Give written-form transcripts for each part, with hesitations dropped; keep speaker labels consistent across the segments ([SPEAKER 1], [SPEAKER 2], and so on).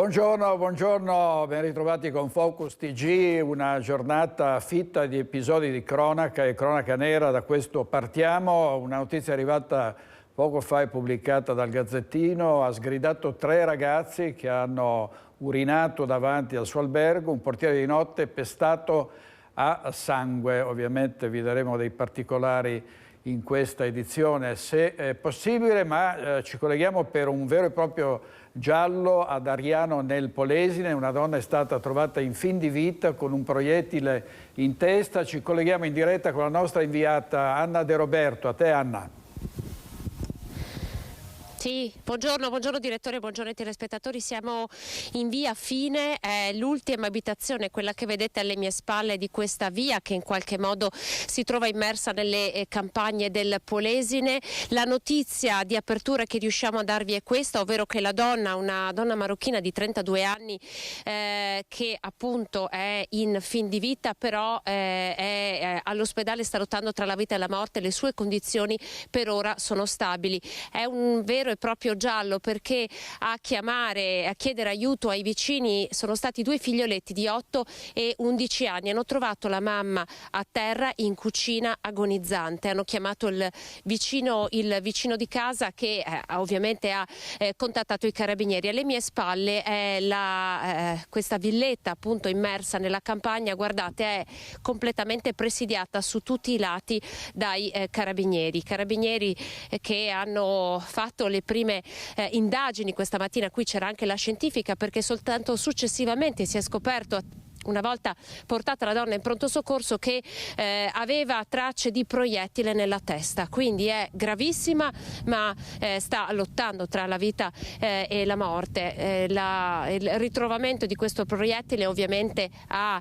[SPEAKER 1] Buongiorno, buongiorno, ben ritrovati con Focus TG, una giornata fitta di episodi di cronaca e cronaca nera, da questo partiamo. Una notizia arrivata poco fa e pubblicata dal Gazzettino, ha sgridato 3 ragazzi che hanno urinato davanti al suo albergo, un portiere di notte pestato a sangue. Ovviamente vi daremo dei particolari in questa edizione se è possibile, ma ci colleghiamo per un vero e proprio giallo ad Ariano nel Polesine. Una donna è stata trovata in fin di vita con un proiettile in testa. Ci colleghiamo in diretta con la nostra inviata Anna De Roberto. A te, Anna.
[SPEAKER 2] Sì, buongiorno direttore, buongiorno ai telespettatori. Siamo in via Fine, è l'ultima abitazione, quella che vedete alle mie spalle di questa via che in qualche modo si trova immersa nelle campagne del Polesine. La notizia di apertura che riusciamo a darvi è questa, ovvero che la donna, una donna marocchina di 32 anni che appunto è in fin di vita, però è all'ospedale, sta lottando tra la vita e la morte. Le sue condizioni per ora sono stabili. È un vero e proprio giallo, perché a chiedere aiuto ai vicini sono stati 2 figlioletti di 8 e 11 anni. Hanno trovato la mamma a terra in cucina agonizzante. Hanno chiamato il vicino di casa che ovviamente ha contattato i carabinieri. Alle mie spalle è questa villetta appunto immersa nella campagna. Guardate, è completamente presidiata su tutti i lati dai carabinieri che hanno fatto le prime indagini questa mattina. Qui c'era anche la scientifica, perché soltanto successivamente si è scoperto, una volta portata la donna in pronto soccorso, che aveva tracce di proiettile nella testa. Quindi è gravissima, ma sta lottando tra la vita e la morte. Il ritrovamento di questo proiettile ovviamente ha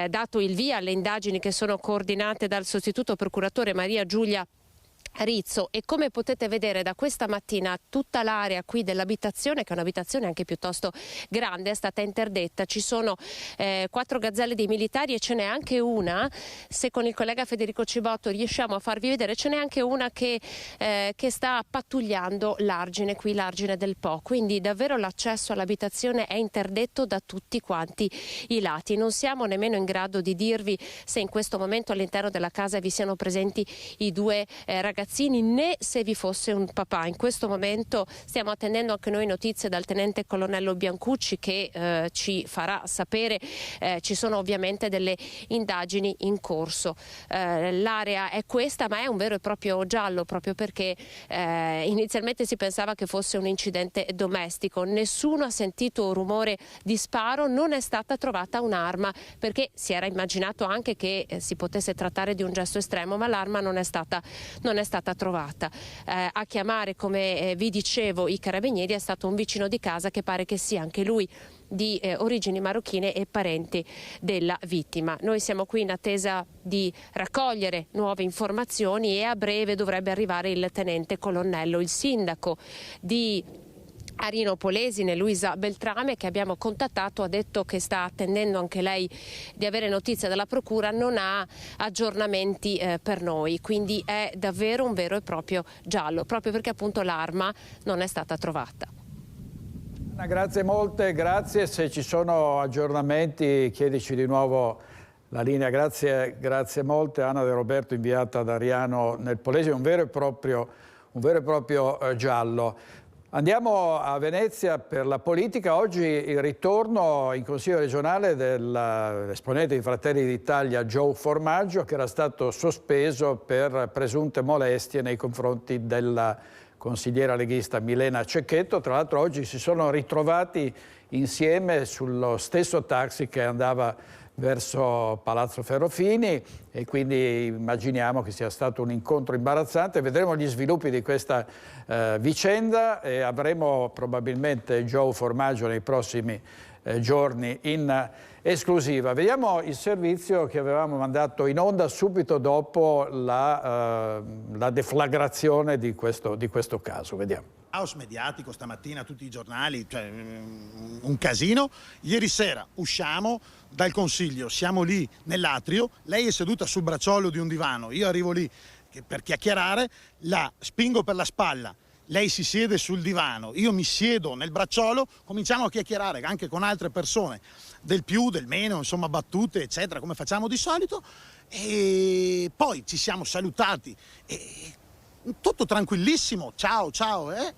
[SPEAKER 2] dato il via alle indagini che sono coordinate dal sostituto procuratore Maria Giulia Rizzo, e come potete vedere da questa mattina tutta l'area qui dell'abitazione, che è un'abitazione anche piuttosto grande, è stata interdetta. Ci sono 4 gazzelle dei militari e ce n'è anche una, se con il collega Federico Cibotto riusciamo a farvi vedere, ce n'è anche una che sta pattugliando l'argine del Po. Quindi davvero l'accesso all'abitazione è interdetto da tutti quanti i lati. Non siamo nemmeno in grado di dirvi se in questo momento all'interno della casa vi siano presenti i 2 ragazzini, né se vi fosse un papà. In questo momento stiamo attendendo anche noi notizie dal tenente colonnello Biancucci, che ci farà sapere. Ci sono ovviamente delle indagini in corso. L'area è questa, ma è un vero e proprio giallo, proprio perché inizialmente si pensava che fosse un incidente domestico. Nessuno ha sentito rumore di sparo, non è stata trovata un'arma, perché si era immaginato anche che si potesse trattare di un gesto estremo, ma l'arma non è stata trovata. A chiamare, come vi dicevo, i carabinieri è stato un vicino di casa che pare che sia anche lui di origini marocchine e parente della vittima. Noi siamo qui in attesa di raccogliere nuove informazioni e a breve dovrebbe arrivare il tenente colonnello. Il sindaco di Ariano Polesine, Luisa Beltrame, che abbiamo contattato, ha detto che sta attendendo anche lei di avere notizie dalla procura, non ha aggiornamenti per noi, quindi è davvero un vero e proprio giallo, proprio perché appunto l'arma non è stata trovata.
[SPEAKER 1] Grazie molte, grazie. Se ci sono aggiornamenti chiedici di nuovo la linea. Grazie molte. Anna De Roberto, inviata da Ariano nel Polesine, un vero e proprio giallo. Andiamo a Venezia per la politica. Oggi il ritorno in Consiglio regionale dell'esponente di Fratelli d'Italia Joe Formaggio, che era stato sospeso per presunte molestie nei confronti della consigliera leghista Milena Cecchetto. Tra l'altro oggi si sono ritrovati insieme sullo stesso taxi che andava verso Palazzo Ferrofini, e quindi immaginiamo che sia stato un incontro imbarazzante. Vedremo gli sviluppi di questa vicenda e avremo probabilmente Joe Formaggio nei prossimi giorni in esclusiva. Vediamo il servizio che avevamo mandato in onda subito dopo la deflagrazione di questo caso. Vediamo.
[SPEAKER 3] Caos mediatico stamattina, tutti i giornali, cioè un casino. Ieri sera usciamo dal Consiglio, siamo lì nell'atrio, lei è seduta sul bracciolo di un divano, io arrivo lì per chiacchierare, la spingo per la spalla, lei si siede sul divano, io mi siedo nel bracciolo, cominciamo a chiacchierare anche con altre persone, del più, del meno, insomma battute, eccetera, come facciamo di solito, e poi ci siamo salutati, e tutto tranquillissimo, ciao,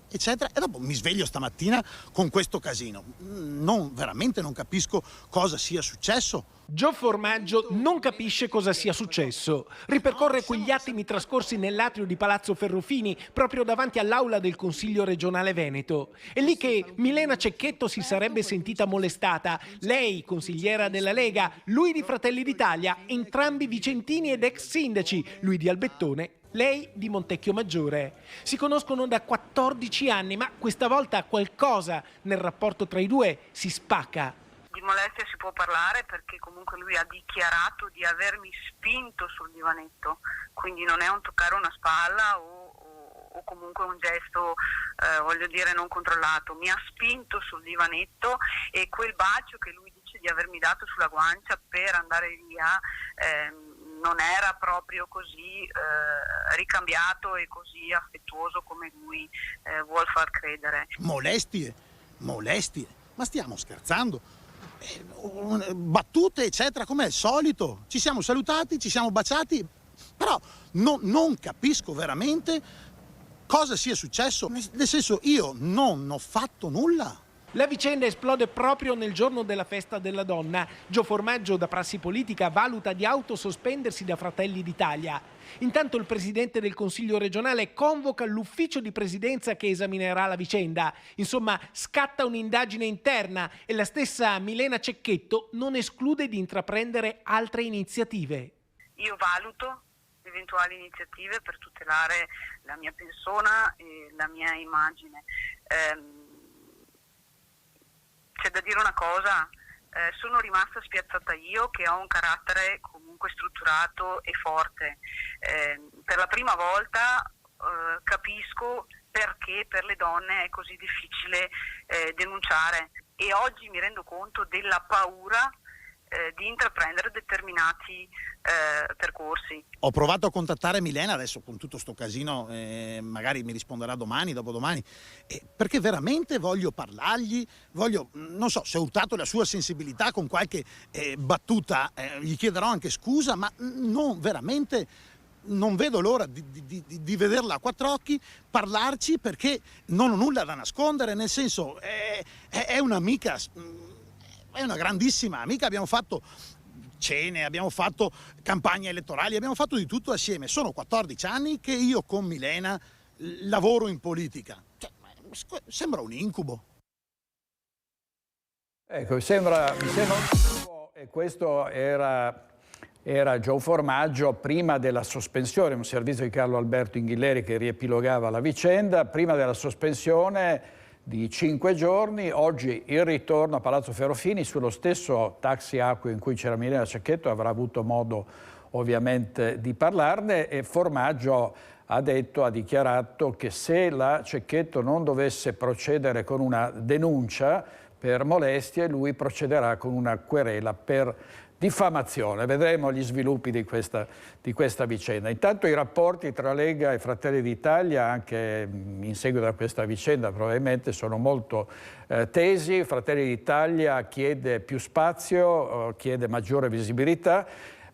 [SPEAKER 3] eccetera, e dopo mi sveglio stamattina con questo casino. Veramente non capisco cosa sia successo.
[SPEAKER 4] Gio Formaggio non capisce cosa sia successo. Ripercorre quegli attimi trascorsi nell'atrio di Palazzo Ferrofini, proprio davanti all'aula del Consiglio regionale Veneto. È lì che Milena Cecchetto si sarebbe sentita molestata. Lei, consigliera della Lega, lui di Fratelli d'Italia, entrambi vicentini ed ex sindaci, lui di Albettone, lei di Montecchio Maggiore. Si conoscono da 14 anni, ma questa volta qualcosa nel rapporto tra i due si spacca.
[SPEAKER 5] Di molestia si può parlare perché comunque lui ha dichiarato di avermi spinto sul divanetto, quindi non è un toccare una spalla o comunque un gesto, voglio dire, non controllato. Mi ha spinto sul divanetto e quel bacio che lui dice di avermi dato sulla guancia per andare via non era proprio così ricambiato e così affettuoso come lui vuol far credere.
[SPEAKER 3] Molestie, ma stiamo scherzando? Battute, eccetera, come al solito. Ci siamo salutati, ci siamo baciati, però non capisco veramente cosa sia successo. Nel senso, io non ho fatto nulla.
[SPEAKER 4] La vicenda esplode proprio nel giorno della festa della donna. Gio Formaggio, da prassi politica, valuta di autosospendersi da Fratelli d'Italia. Intanto il presidente del Consiglio regionale convoca l'ufficio di presidenza che esaminerà la vicenda. Insomma, scatta un'indagine interna e la stessa Milena Cecchetto non esclude di intraprendere altre iniziative.
[SPEAKER 5] Io valuto eventuali iniziative per tutelare la mia persona e la mia immagine. C'è da dire una cosa, sono rimasta spiazzata io che ho un carattere comunque strutturato e forte. Per la prima volta capisco perché per le donne è così difficile denunciare e oggi mi rendo conto della paura di intraprendere determinati percorsi.
[SPEAKER 3] Ho provato a contattare Milena adesso con tutto sto casino, magari mi risponderà domani, dopodomani, perché veramente voglio parlargli, non so se ho urtato la sua sensibilità con qualche battuta, gli chiederò anche scusa, ma veramente non vedo l'ora di vederla a quattro occhi, parlarci, perché non ho nulla da nascondere, nel senso è un'amica. È una grandissima amica, abbiamo fatto cene, abbiamo fatto campagne elettorali, abbiamo fatto di tutto assieme. Sono 14 anni che io con Milena lavoro in politica. Cioè, sembra un incubo.
[SPEAKER 1] Ecco, mi sembra un incubo, e questo era Gio Formaggio prima della sospensione, un servizio di Carlo Alberto Inghilleri che riepilogava la vicenda, prima della sospensione di 5 giorni, oggi il ritorno a Palazzo Ferrofini sullo stesso taxi acqua in cui c'era Milena Cecchetto, avrà avuto modo ovviamente di parlarne, e Formaggio ha dichiarato che se la Cecchetto non dovesse procedere con una denuncia per molestie, lui procederà con una querela per diffamazione. Vedremo gli sviluppi di questa vicenda. Intanto i rapporti tra Lega e Fratelli d'Italia, anche in seguito a questa vicenda, probabilmente sono molto tesi. Fratelli d'Italia chiede più spazio, chiede maggiore visibilità,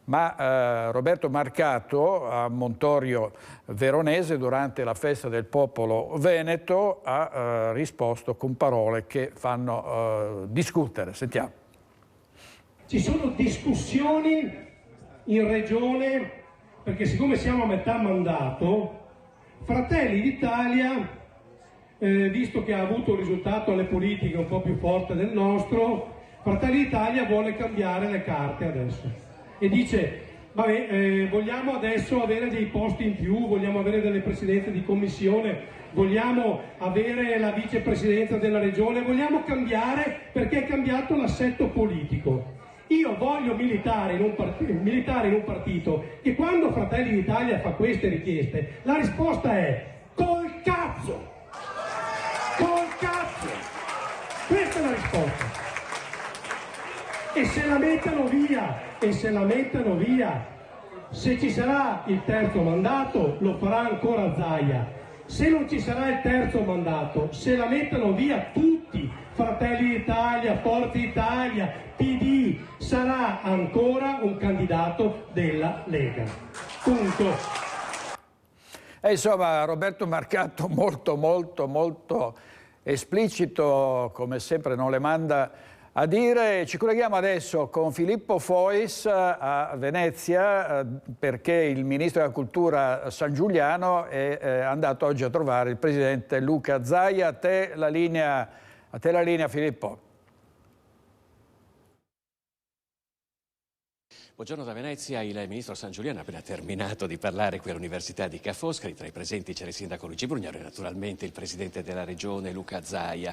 [SPEAKER 1] ma Roberto Marcato a Montorio Veronese durante la festa del popolo veneto ha risposto con parole che fanno discutere. Sentiamo.
[SPEAKER 6] Ci sono discussioni in regione perché siccome siamo a metà mandato, Fratelli d'Italia, visto che ha avuto un risultato alle politiche un po' più forte del nostro, Fratelli d'Italia vuole cambiare le carte adesso e dice vabbè, vogliamo adesso avere dei posti in più, vogliamo avere delle presidenze di commissione, vogliamo avere la vicepresidenza della regione, vogliamo cambiare perché è cambiato l'assetto politico. Io voglio militare in un partito che quando Fratelli d'Italia fa queste richieste, la risposta è col cazzo! Col cazzo! Questa è la risposta. E se la mettono via, se ci sarà il terzo mandato lo farà ancora Zaia. se non ci sarà il terzo mandato, se la mettono via tutti, Fratelli d'Italia, Forza Italia, PD, sarà ancora un candidato della Lega. Punto.
[SPEAKER 1] E insomma, Roberto Marcato molto esplicito, come sempre non le manda a dire. Ci colleghiamo adesso con Filippo Fois a Venezia perché il ministro della cultura Sangiuliano è andato oggi a trovare il presidente Luca Zaia. A te la linea Filippo.
[SPEAKER 7] Buongiorno da Venezia, il ministro Sangiuliano ha appena terminato di parlare qui all'Università di Ca' Foscari. Tra i presenti c'era il sindaco Luigi Brugnaro e naturalmente il presidente della regione Luca Zaia.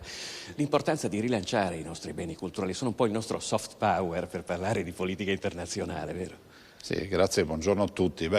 [SPEAKER 7] L'importanza di rilanciare i nostri beni culturali sono un po' il nostro soft power per parlare di politica internazionale, vero?
[SPEAKER 8] Sì, grazie, buongiorno a tutti.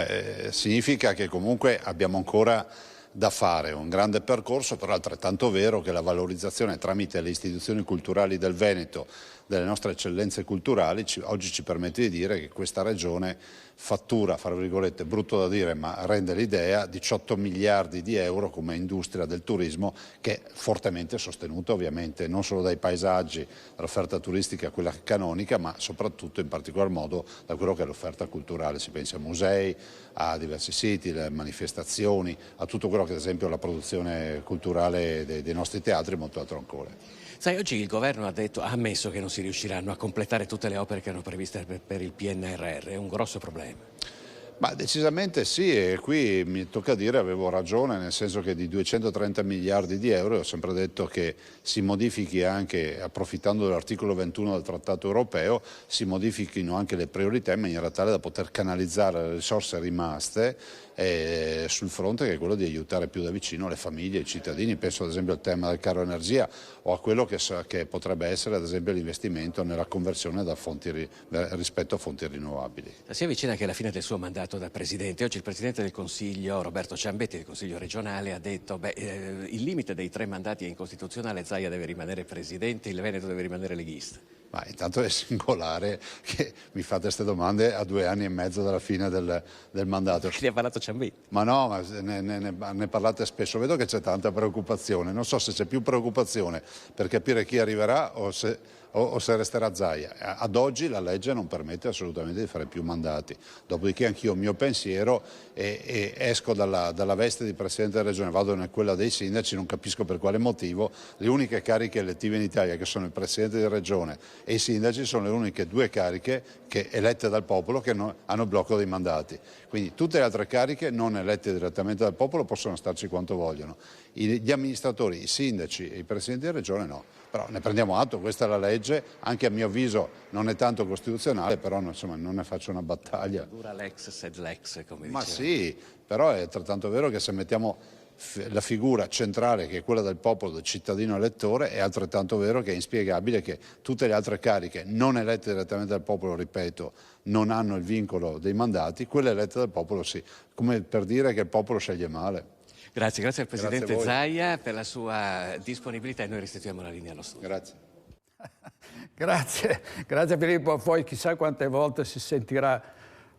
[SPEAKER 8] Significa che comunque abbiamo ancora da fare, un grande percorso, però è altrettanto vero che la valorizzazione tramite le istituzioni culturali del Veneto delle nostre eccellenze culturali oggi ci permette di dire che questa regione fattura, fra virgolette, brutto da dire, ma rende l'idea, 18 miliardi di euro come industria del turismo, che è fortemente sostenuta ovviamente non solo dai paesaggi, dall'offerta turistica, quella canonica, ma soprattutto in particolar modo da quello che è l'offerta culturale. Si pensa a musei, a diversi siti, le manifestazioni, a tutto quello che ad esempio è la produzione culturale dei nostri teatri e molto altro ancora.
[SPEAKER 7] Sai, oggi il governo ha ammesso che non si riusciranno a completare tutte le opere che erano previste per il PNRR, è un grosso problema.
[SPEAKER 8] Ma decisamente sì, e qui mi tocca dire avevo ragione, nel senso che di 230 miliardi di euro ho sempre detto che si modifichi anche, approfittando dell'articolo 21 del Trattato europeo, si modifichino anche le priorità in maniera tale da poter canalizzare le risorse rimaste sul fronte che è quello di aiutare più da vicino le famiglie e i cittadini. Penso ad esempio al tema del caro energia o a quello che potrebbe essere ad esempio l'investimento nella conversione rispetto a fonti rinnovabili.
[SPEAKER 7] Si avvicina anche la fine del suo mandato da Presidente. Oggi il Presidente del Consiglio, Roberto Ciambetti, del Consiglio regionale, ha detto il limite dei 3 mandati è incostituzionale, Zaia deve rimanere Presidente, il Veneto deve rimanere leghista.
[SPEAKER 8] Ma intanto è singolare che mi fate queste domande a 2 anni e mezzo dalla fine del mandato.
[SPEAKER 7] Ne ha parlato Ciambetti.
[SPEAKER 8] Ma no, ma ne parlate spesso, vedo che c'è tanta preoccupazione, non so se c'è più preoccupazione per capire chi arriverà o se resterà Zaia. Ad oggi la legge non permette assolutamente di fare più mandati, dopodiché anch'io ho il mio pensiero e esco dalla veste di Presidente della Regione, vado in quella dei sindaci, non capisco per quale motivo. Le uniche cariche elettive in Italia che sono il Presidente di Regione e i sindaci sono le uniche 2 cariche elette dal popolo che hanno il blocco dei mandati. Quindi tutte le altre cariche non elette direttamente dal popolo possono starci quanto vogliono. Gli amministratori, i sindaci e i presidenti di regione no. Però ne prendiamo atto, questa è la legge, anche a mio avviso non è tanto costituzionale, però insomma, non ne faccio una battaglia.
[SPEAKER 7] Dura lex sed lex, come diceva.
[SPEAKER 8] Ma sì, però è altrettanto vero che se mettiamo la figura centrale che è quella del popolo, del cittadino elettore, è altrettanto vero che è inspiegabile che tutte le altre cariche non elette direttamente dal popolo, ripeto, non hanno il vincolo dei mandati, quelle elette dal popolo sì, come per dire che il popolo sceglie male.
[SPEAKER 7] Grazie al Presidente Zaia per la sua disponibilità e noi restituiamo la linea allo studio.
[SPEAKER 8] Grazie.
[SPEAKER 1] Grazie Filippo, poi chissà quante volte si sentirà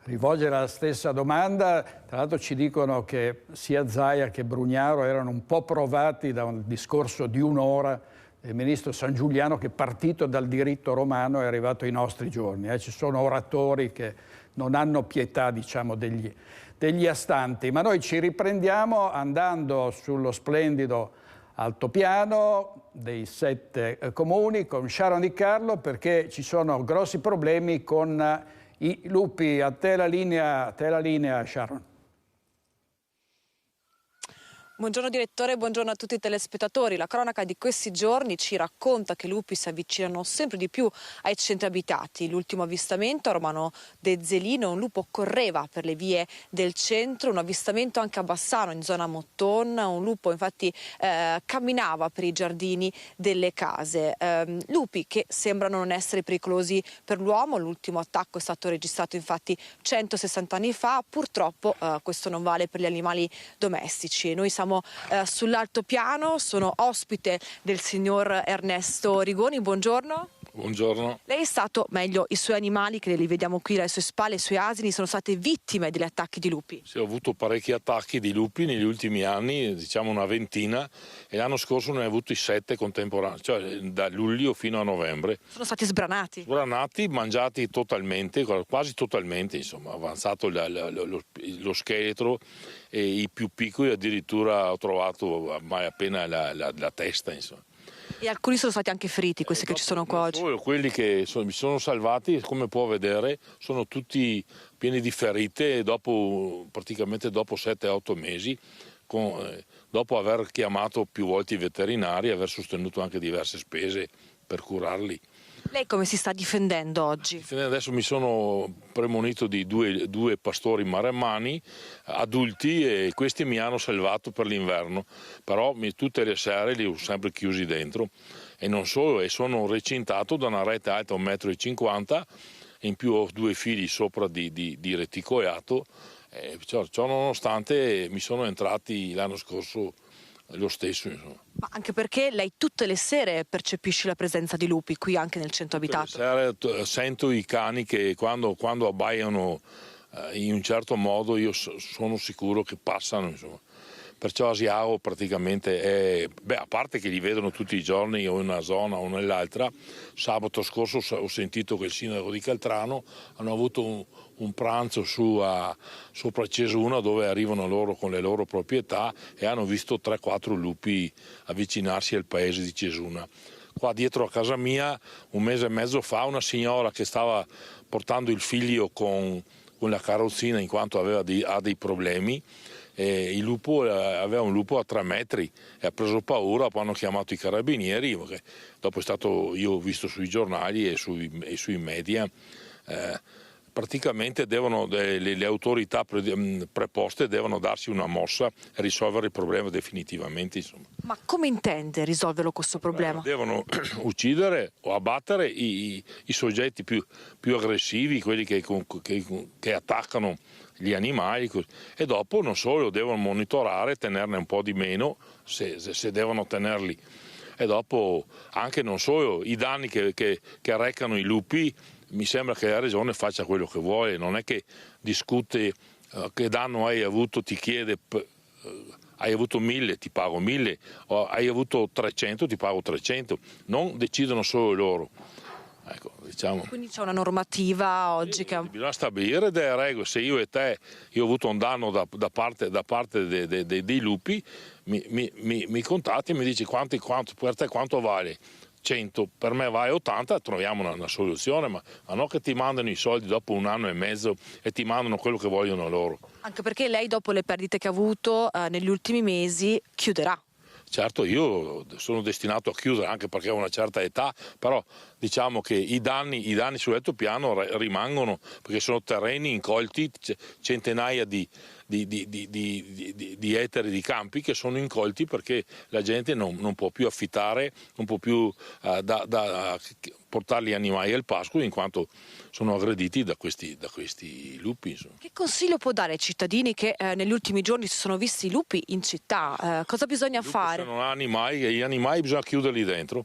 [SPEAKER 1] rivolgere la stessa domanda. Tra l'altro ci dicono che sia Zaia che Brugnaro erano un po' provati da un discorso di 1 ora del ministro Sangiuliano che, partito dal diritto romano, è arrivato ai nostri giorni. Ci sono oratori che non hanno pietà, diciamo, degli astanti. Ma noi ci riprendiamo andando sullo splendido altopiano dei 7 comuni con Sharon Di Carlo, perché ci sono grossi problemi con i lupi. A te la linea Sharon.
[SPEAKER 9] Buongiorno direttore, buongiorno a tutti i telespettatori. La cronaca di questi giorni ci racconta che i lupi si avvicinano sempre di più ai centri abitati. L'ultimo avvistamento a Romano de Zelino, un lupo correva per le vie del centro, un avvistamento anche a Bassano in zona Motton, un lupo infatti camminava per i giardini delle case. Lupi che sembrano non essere pericolosi per l'uomo, l'ultimo attacco è stato registrato infatti 160 anni fa, purtroppo questo non vale per gli animali domestici. Noi siamo sull'altopiano, sono ospite del signor Ernesto Rigoni, buongiorno.
[SPEAKER 10] Buongiorno.
[SPEAKER 9] Lei è stato, meglio, i suoi animali, che li vediamo qui alle sue spalle, i suoi asini, sono state vittime degli attacchi di lupi?
[SPEAKER 10] Sì, ho avuto parecchi attacchi di lupi negli ultimi anni, diciamo una ventina, e l'anno scorso ne ho avuti 7 contemporanei, cioè da luglio fino a novembre.
[SPEAKER 9] Sono stati sbranati?
[SPEAKER 10] Sbranati, mangiati totalmente, quasi totalmente, insomma, avanzato lo scheletro, e i più piccoli addirittura ho trovato mai appena la testa, insomma.
[SPEAKER 9] E alcuni sono stati anche feriti, questi che ci sono qua oggi?
[SPEAKER 10] Quelli che mi sono salvati, come può vedere, sono tutti pieni di ferite praticamente dopo 7-8 mesi, dopo aver chiamato più volte i veterinari e aver sostenuto anche diverse spese per curarli.
[SPEAKER 9] Lei come si sta difendendo oggi?
[SPEAKER 10] Adesso mi sono premunito di due pastori maremmani adulti, e questi mi hanno salvato per l'inverno, però tutte le sere li ho sempre chiusi dentro, e non solo, e sono recintato da una rete alta 1,50 m, in più ho 2 fili sopra di reticoiato, ciò nonostante mi sono entrati l'anno scorso lo stesso, insomma.
[SPEAKER 9] Ma anche perché lei tutte le sere percepisce la presenza di lupi qui anche nel centro abitato?
[SPEAKER 10] Tutte le sere sento i cani che quando abbaiano in un certo modo io sono sicuro che passano, insomma. Perciò Asiago praticamente a parte che li vedono tutti i giorni o in una zona o nell'altra, sabato scorso ho sentito che il sindaco di Caltrano hanno avuto un pranzo sopra Cesuna, dove arrivano loro con le loro proprietà, e hanno visto 3-4 lupi avvicinarsi al paese di Cesuna. Qua dietro a casa mia, 1 mese e mezzo fa, una signora che stava portando il figlio con la carrozzina in quanto ha dei problemi, e aveva un lupo a 3 metri e ha preso paura, poi hanno chiamato i carabinieri, dopo io ho visto sui giornali e sui media, praticamente le autorità preposte devono darsi una mossa e risolvere il problema definitivamente, insomma.
[SPEAKER 9] Ma come intende risolverlo questo problema?
[SPEAKER 10] Devono uccidere o abbattere i soggetti più aggressivi, quelli che attaccano gli animali, e dopo non solo devono monitorare, tenerne un po' di meno se devono tenerli, e dopo anche non solo i danni che arrecano i lupi. Mi sembra che la regione faccia quello che vuole, non è che discute che danno hai avuto, ti chiede hai avuto 1000 ti pago 1000, o hai avuto 300 ti pago 300, non decidono solo loro. Ecco, diciamo.
[SPEAKER 9] Quindi c'è una normativa oggi che...
[SPEAKER 10] Bisogna stabilire delle regole. Se io ho avuto un danno da parte dei lupi, mi contatti e mi dici per te quanto vale? 100, per me vale 80, troviamo una soluzione, ma non che ti mandano i soldi dopo 1 anno e mezzo e ti mandano quello che vogliono loro.
[SPEAKER 9] Anche perché lei, dopo le perdite che ha avuto negli ultimi mesi, chiuderà.
[SPEAKER 10] Certo, io sono destinato a chiudere, anche perché ho una certa età, però diciamo che i danni sul letto piano rimangono, perché sono terreni incolti, centinaia di ettari di campi che sono incolti perché la gente non può più affittare, non può più portare gli animali al pascolo, in quanto sono aggrediti da questi lupi. Insomma.
[SPEAKER 9] Che consiglio può dare ai cittadini che negli ultimi giorni si sono visti lupi in città? Cosa bisogna fare?
[SPEAKER 10] Se non ha animali, gli animali bisogna chiuderli dentro.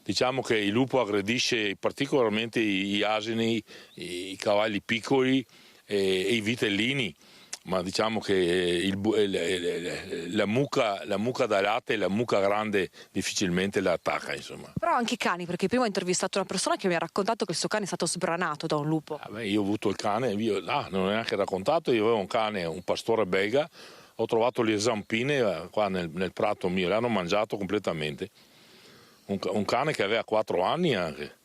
[SPEAKER 10] Diciamo che il lupo aggredisce particolarmente gli asini, i cavalli piccoli e i vitellini, ma diciamo che la mucca da latte e la mucca grande difficilmente la attacca, insomma.
[SPEAKER 9] Però anche i cani, perché prima ho intervistato una persona che mi ha raccontato che il suo cane è stato sbranato da un lupo.
[SPEAKER 10] Io ho avuto il cane, non ho neanche raccontato, io avevo un cane, un pastore belga, ho trovato le zampine qua nel prato mio, le hanno mangiato completamente. Un cane che aveva 4 anni anche,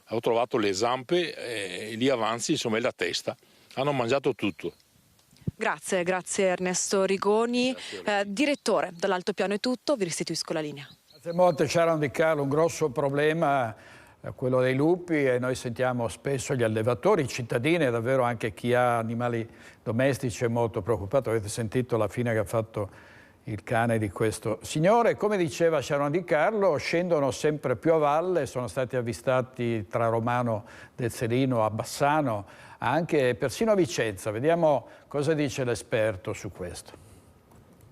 [SPEAKER 10] ho trovato le zampe e lì avanti, insomma, e la testa, hanno mangiato tutto.
[SPEAKER 9] Grazie Ernesto Rigoni. Direttore, dall'altopiano è tutto, vi restituisco la linea.
[SPEAKER 1] Grazie molte, Sharon Di Carlo. Un grosso problema quello dei lupi, e noi sentiamo spesso gli allevatori, i cittadini e davvero anche chi ha animali domestici è molto preoccupato. Avete sentito la fine che ha fatto il cane di questo signore. Come diceva Sharon Di Carlo, scendono sempre più a valle, sono stati avvistati tra Romano Dezzelino a Bassano, anche persino a Vicenza. Vediamo cosa dice l'esperto su questo.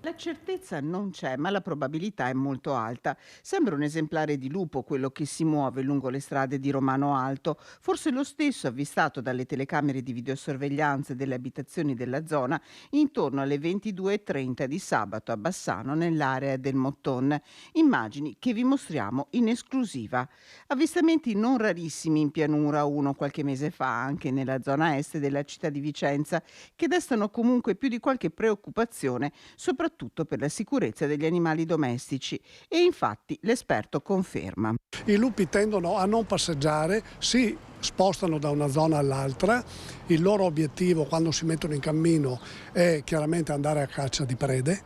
[SPEAKER 11] La certezza non c'è, ma la probabilità è molto alta. Sembra un esemplare di lupo quello che si muove lungo le strade di Romano Alto, forse lo stesso avvistato dalle telecamere di videosorveglianza delle abitazioni della zona intorno alle 22:30 di sabato a Bassano, nell'area del Motton. Immagini che vi mostriamo in esclusiva. Avvistamenti non rarissimi in pianura, uno qualche mese fa anche nella zona est della città di Vicenza, che destano comunque più di qualche preoccupazione, soprattutto per la sicurezza degli animali domestici, e infatti l'esperto conferma.
[SPEAKER 12] I lupi tendono a non passeggiare, si spostano da una zona all'altra, il loro obiettivo quando si mettono in cammino è chiaramente andare a caccia di prede,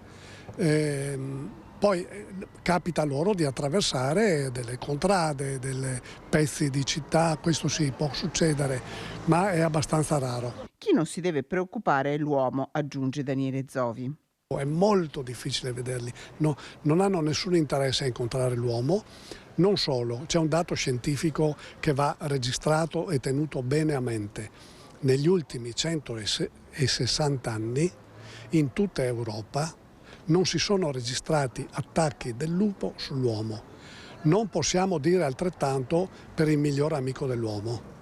[SPEAKER 12] poi capita loro di attraversare delle contrade, dei pezzi di città, questo sì, può succedere, ma è abbastanza raro.
[SPEAKER 11] Chi non si deve preoccupare è l'uomo, aggiunge Daniele Zovi.
[SPEAKER 12] È molto difficile vederli, non hanno nessun interesse a incontrare l'uomo. Non solo, c'è un dato scientifico che va registrato e tenuto bene a mente. Negli ultimi 160 anni in tutta Europa non si sono registrati attacchi del lupo sull'uomo. Non possiamo dire altrettanto per il miglior amico dell'uomo.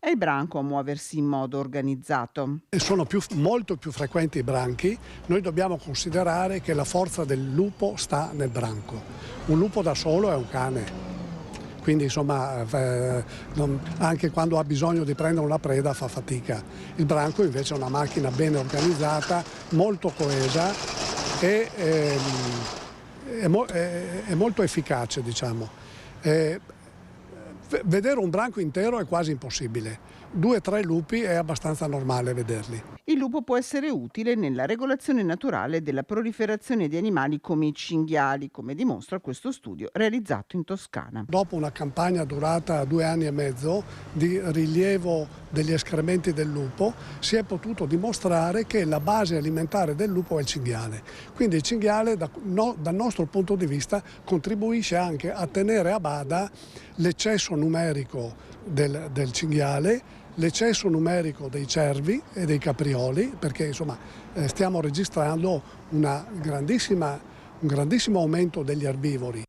[SPEAKER 11] È il branco a muoversi in modo organizzato.
[SPEAKER 12] E sono molto più frequenti i branchi. Noi dobbiamo considerare che la forza del lupo sta nel branco. Un lupo da solo è un cane, quindi insomma anche quando ha bisogno di prendere una preda fa fatica. Il branco invece è una macchina ben organizzata, molto coesa e è molto efficace, diciamo. Vedere un branco intero è quasi impossibile. 2 o 3 lupi è abbastanza normale vederli.
[SPEAKER 11] Il lupo può essere utile nella regolazione naturale della proliferazione di animali come i cinghiali, come dimostra questo studio realizzato in Toscana.
[SPEAKER 12] Dopo una campagna durata 2 anni e mezzo di rilievo degli escrementi del lupo, si è potuto dimostrare che la base alimentare del lupo è il cinghiale. Quindi il cinghiale, dal nostro punto di vista, contribuisce anche a tenere a bada l'eccesso numerico del cinghiale, l'eccesso numerico dei cervi e dei caprioli, perché insomma stiamo registrando un grandissimo aumento degli erbivori.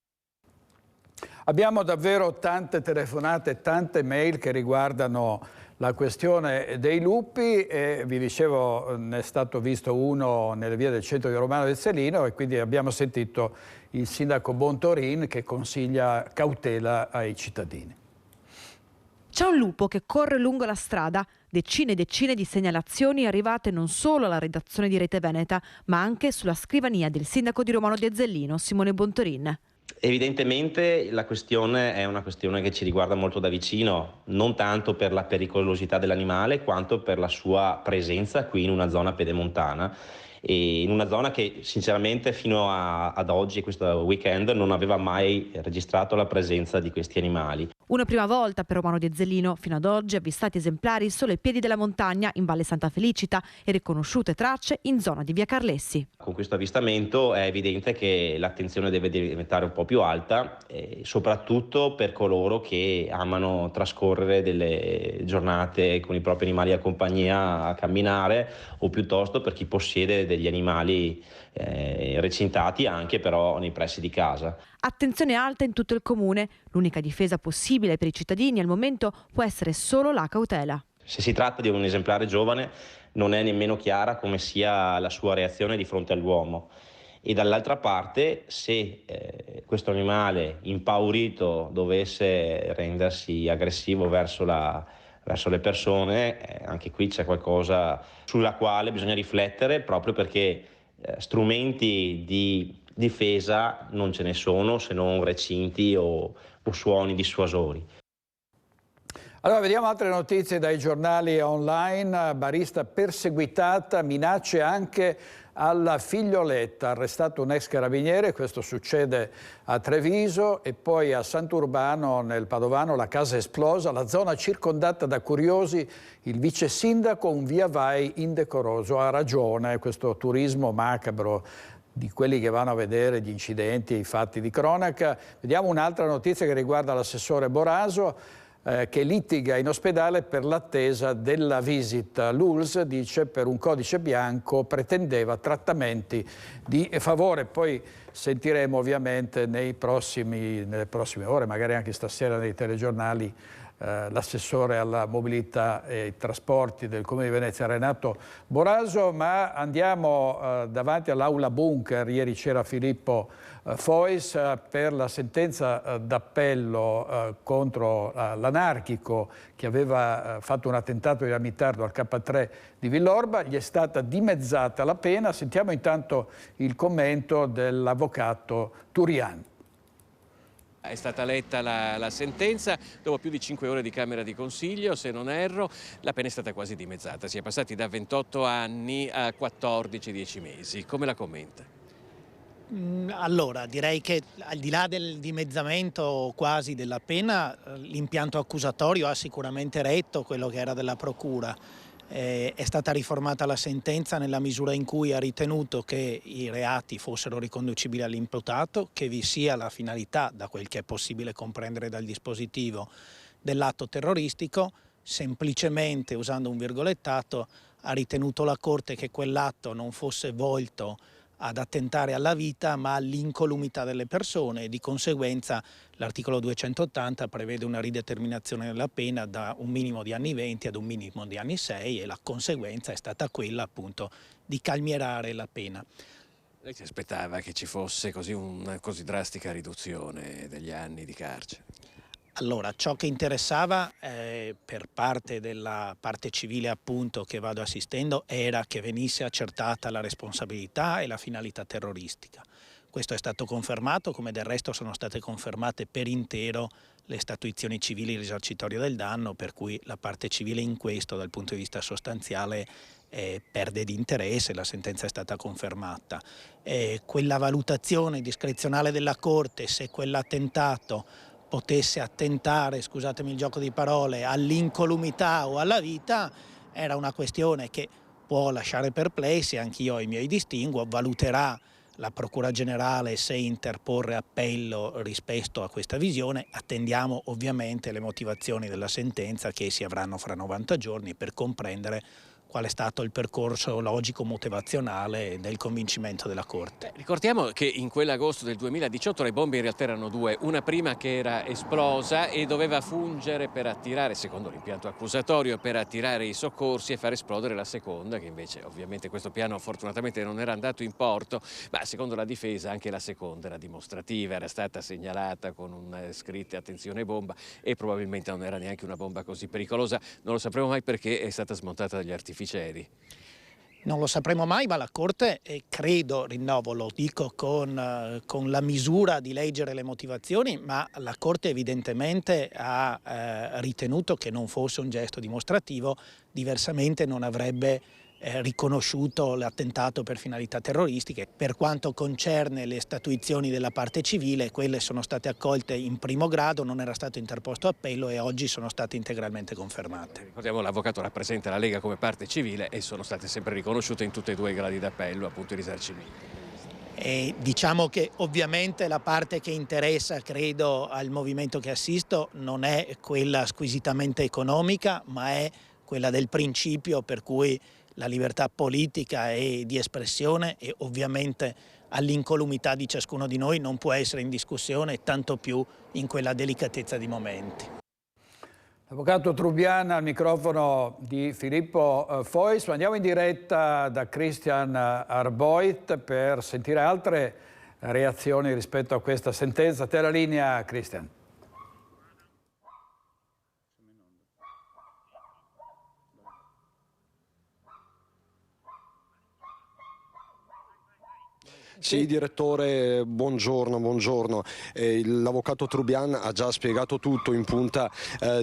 [SPEAKER 1] Abbiamo davvero tante telefonate, tante mail che riguardano la questione dei lupi e vi dicevo ne è stato visto uno nelle vie del centro di Romano Vezzolino e quindi abbiamo sentito il sindaco Bontorin che consiglia cautela ai cittadini.
[SPEAKER 13] C'è un lupo che corre lungo la strada, decine e decine di segnalazioni arrivate non solo alla redazione di Rete Veneta, ma anche sulla scrivania del sindaco di Romano Vezzolino, Simone Bontorin.
[SPEAKER 14] Evidentemente la questione è una questione che ci riguarda molto da vicino, non tanto per la pericolosità dell'animale quanto per la sua presenza qui in una zona pedemontana, e in una zona che sinceramente fino ad oggi, questo weekend, non aveva mai registrato la presenza di questi animali.
[SPEAKER 13] Una prima volta per Romano Vezzolino, fino ad oggi avvistati esemplari solo ai piedi della montagna in Valle Santa Felicita e riconosciute tracce in zona di via Carlessi.
[SPEAKER 14] Con questo avvistamento è evidente che l'attenzione deve diventare un po' più alta, soprattutto per coloro che amano trascorrere delle giornate con i propri animali a compagnia a camminare, o piuttosto per chi possiede degli animali recintati anche però nei pressi di casa.
[SPEAKER 13] Attenzione alta in tutto il comune, l'unica difesa possibile per i cittadini al momento può essere solo la cautela.
[SPEAKER 14] Se si tratta di un esemplare giovane non è nemmeno chiara come sia la sua reazione di fronte all'uomo, e dall'altra parte se questo animale impaurito dovesse rendersi aggressivo verso le persone, anche qui c'è qualcosa sulla quale bisogna riflettere, proprio perché strumenti di difesa non ce ne sono se non recinti o suoni dissuasori.
[SPEAKER 1] Allora vediamo altre notizie dai giornali online. Barista perseguitata, minacce anche alla figlioletta, arrestato un ex carabiniere, questo succede a Treviso, e poi a Sant'Urbano nel Padovano la casa è esplosa, la zona circondata da curiosi, il vice sindaco un via vai indecoroso. Ha ragione, questo turismo macabro di quelli che vanno a vedere gli incidenti e i fatti di cronaca. Vediamo un'altra notizia che riguarda l'assessore Boraso. che litiga in ospedale per l'attesa della visita. L'ULSS dice per un codice bianco pretendeva trattamenti di favore. Poi sentiremo ovviamente nelle prossime ore, magari anche stasera nei telegiornali, l'assessore alla mobilità e ai trasporti del Comune di Venezia, Renato Boraso, ma andiamo davanti all'aula bunker. Ieri c'era Filippo Fois per la sentenza d'appello contro l'anarchico che aveva fatto un attentato dinamitardo al K3 di Villorba. Gli è stata dimezzata la pena. Sentiamo intanto il commento dell'avvocato Turian.
[SPEAKER 7] È stata letta la sentenza, dopo più di 5 ore di Camera di Consiglio, se non erro, la pena è stata quasi dimezzata, si è passati da 28 anni a 14-10 mesi. Come la commenta?
[SPEAKER 15] Allora, direi che al di là del dimezzamento quasi della pena, l'impianto accusatorio ha sicuramente retto quello che era della procura. È stata riformata la sentenza nella misura in cui ha ritenuto che i reati fossero riconducibili all'imputato, che vi sia la finalità, da quel che è possibile comprendere dal dispositivo, dell'atto terroristico. Semplicemente, usando un virgolettato, ha ritenuto la Corte che quell'atto non fosse volto ad attentare alla vita ma all'incolumità delle persone, e di conseguenza l'articolo 280 prevede una rideterminazione della pena da un minimo di anni 20 ad un minimo di anni 6, e la conseguenza è stata quella appunto di calmierare la pena.
[SPEAKER 7] Lei si aspettava che ci fosse una così drastica riduzione degli anni di carcere?
[SPEAKER 15] Allora, ciò che interessava per parte della parte civile appunto che vado assistendo era che venisse accertata la responsabilità e la finalità terroristica. Questo è stato confermato, come del resto sono state confermate per intero le statuizioni civili risarcitorio del danno, per cui la parte civile in questo dal punto di vista sostanziale perde di interesse, la sentenza è stata confermata. Quella valutazione discrezionale della Corte, se quell'attentato potesse attentare, scusatemi il gioco di parole, all'incolumità o alla vita, era una questione che può lasciare perplessi. Anch'io ho i miei distinguo, valuterà la Procura Generale se interporre appello rispetto a questa visione. Attendiamo ovviamente le motivazioni della sentenza, che si avranno fra 90 giorni, per comprendere qual è stato il percorso logico-motivazionale del convincimento della Corte.
[SPEAKER 7] Ricordiamo che in quell'agosto del 2018 le bombe in realtà erano due, una prima che era esplosa e doveva fungere per attirare, secondo l'impianto accusatorio, per attirare i soccorsi e far esplodere la seconda, che invece ovviamente questo piano fortunatamente non era andato in porto, ma secondo la difesa anche la seconda era dimostrativa, era stata segnalata con un scritto attenzione bomba, e probabilmente non era neanche una bomba così pericolosa. Non lo sapremo mai perché è stata smontata dagli artificieri.
[SPEAKER 15] Non lo sapremo mai, ma la Corte, credo, rinnovo, lo dico con la misura di leggere le motivazioni, ma la Corte evidentemente ha ritenuto che non fosse un gesto dimostrativo, diversamente non avrebbe riconosciuto l'attentato per finalità terroristiche. Per quanto concerne le statuizioni della parte civile, quelle sono state accolte in primo grado, non era stato interposto appello e oggi sono state integralmente confermate.
[SPEAKER 7] Ricordiamo, l'avvocato rappresenta la Lega come parte civile e sono state sempre riconosciute in tutti e due i gradi d'appello appunto i risarcimenti.
[SPEAKER 15] E diciamo che ovviamente la parte che interessa, credo, al movimento che assisto non è quella squisitamente economica, ma è quella del principio per cui la libertà politica e di espressione e ovviamente all'incolumità di ciascuno di noi non può essere in discussione, tanto più in quella delicatezza di momenti.
[SPEAKER 1] L'avvocato Trubian al microfono di Filippo Fois. Andiamo in diretta da Christian Arboit per sentire altre reazioni rispetto a questa sentenza. A te la linea, Christian.
[SPEAKER 16] Sì, direttore, buongiorno. L'avvocato Trubian ha già spiegato tutto in punta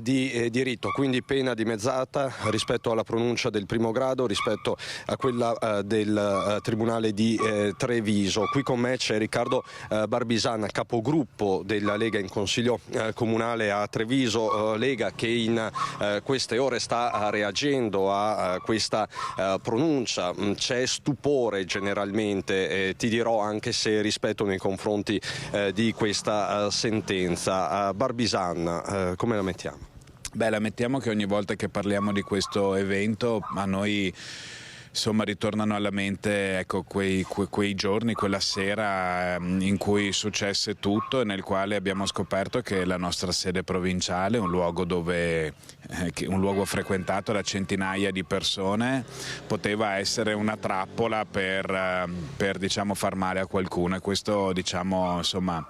[SPEAKER 16] di diritto, quindi pena dimezzata rispetto alla pronuncia del primo grado, rispetto a quella del Tribunale di Treviso. Qui con me c'è Riccardo Barbisan, capogruppo della Lega in Consiglio Comunale a Treviso, Lega che in queste ore sta reagendo a questa pronuncia. C'è stupore generalmente, ti dirò, anche se rispetto nei confronti di questa sentenza. Barbisan, come la mettiamo?
[SPEAKER 17] Beh, la mettiamo che ogni volta che parliamo di questo evento a noi insomma ritornano alla mente, ecco, quei giorni, quella sera in cui successe tutto e nel quale abbiamo scoperto che la nostra sede provinciale, un luogo frequentato da centinaia di persone, poteva essere una trappola per diciamo far male a qualcuno, e questo diciamo insomma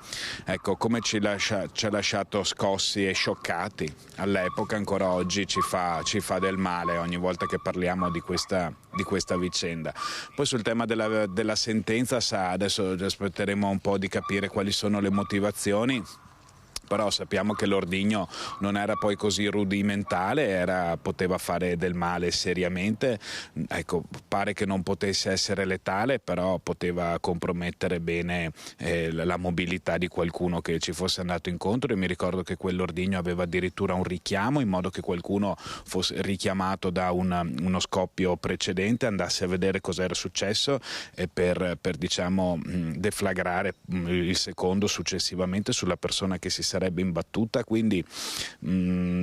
[SPEAKER 17] ecco come ci ha lasciato scossi e scioccati all'epoca, ancora oggi ci fa del male ogni volta che parliamo di questa vicenda. Poi sul tema della sentenza, adesso aspetteremo un po' di capire quali sono le motivazioni, però sappiamo che l'ordigno non era poi così rudimentale, poteva fare del male seriamente, ecco, pare che non potesse essere letale, però poteva compromettere bene la mobilità di qualcuno che ci fosse andato incontro, e mi ricordo che quell'ordigno aveva addirittura un richiamo in modo che qualcuno fosse richiamato da uno scoppio precedente, andasse a vedere cos'era successo e per diciamo deflagrare il secondo successivamente sulla persona che si sarebbe imbattuta. Quindi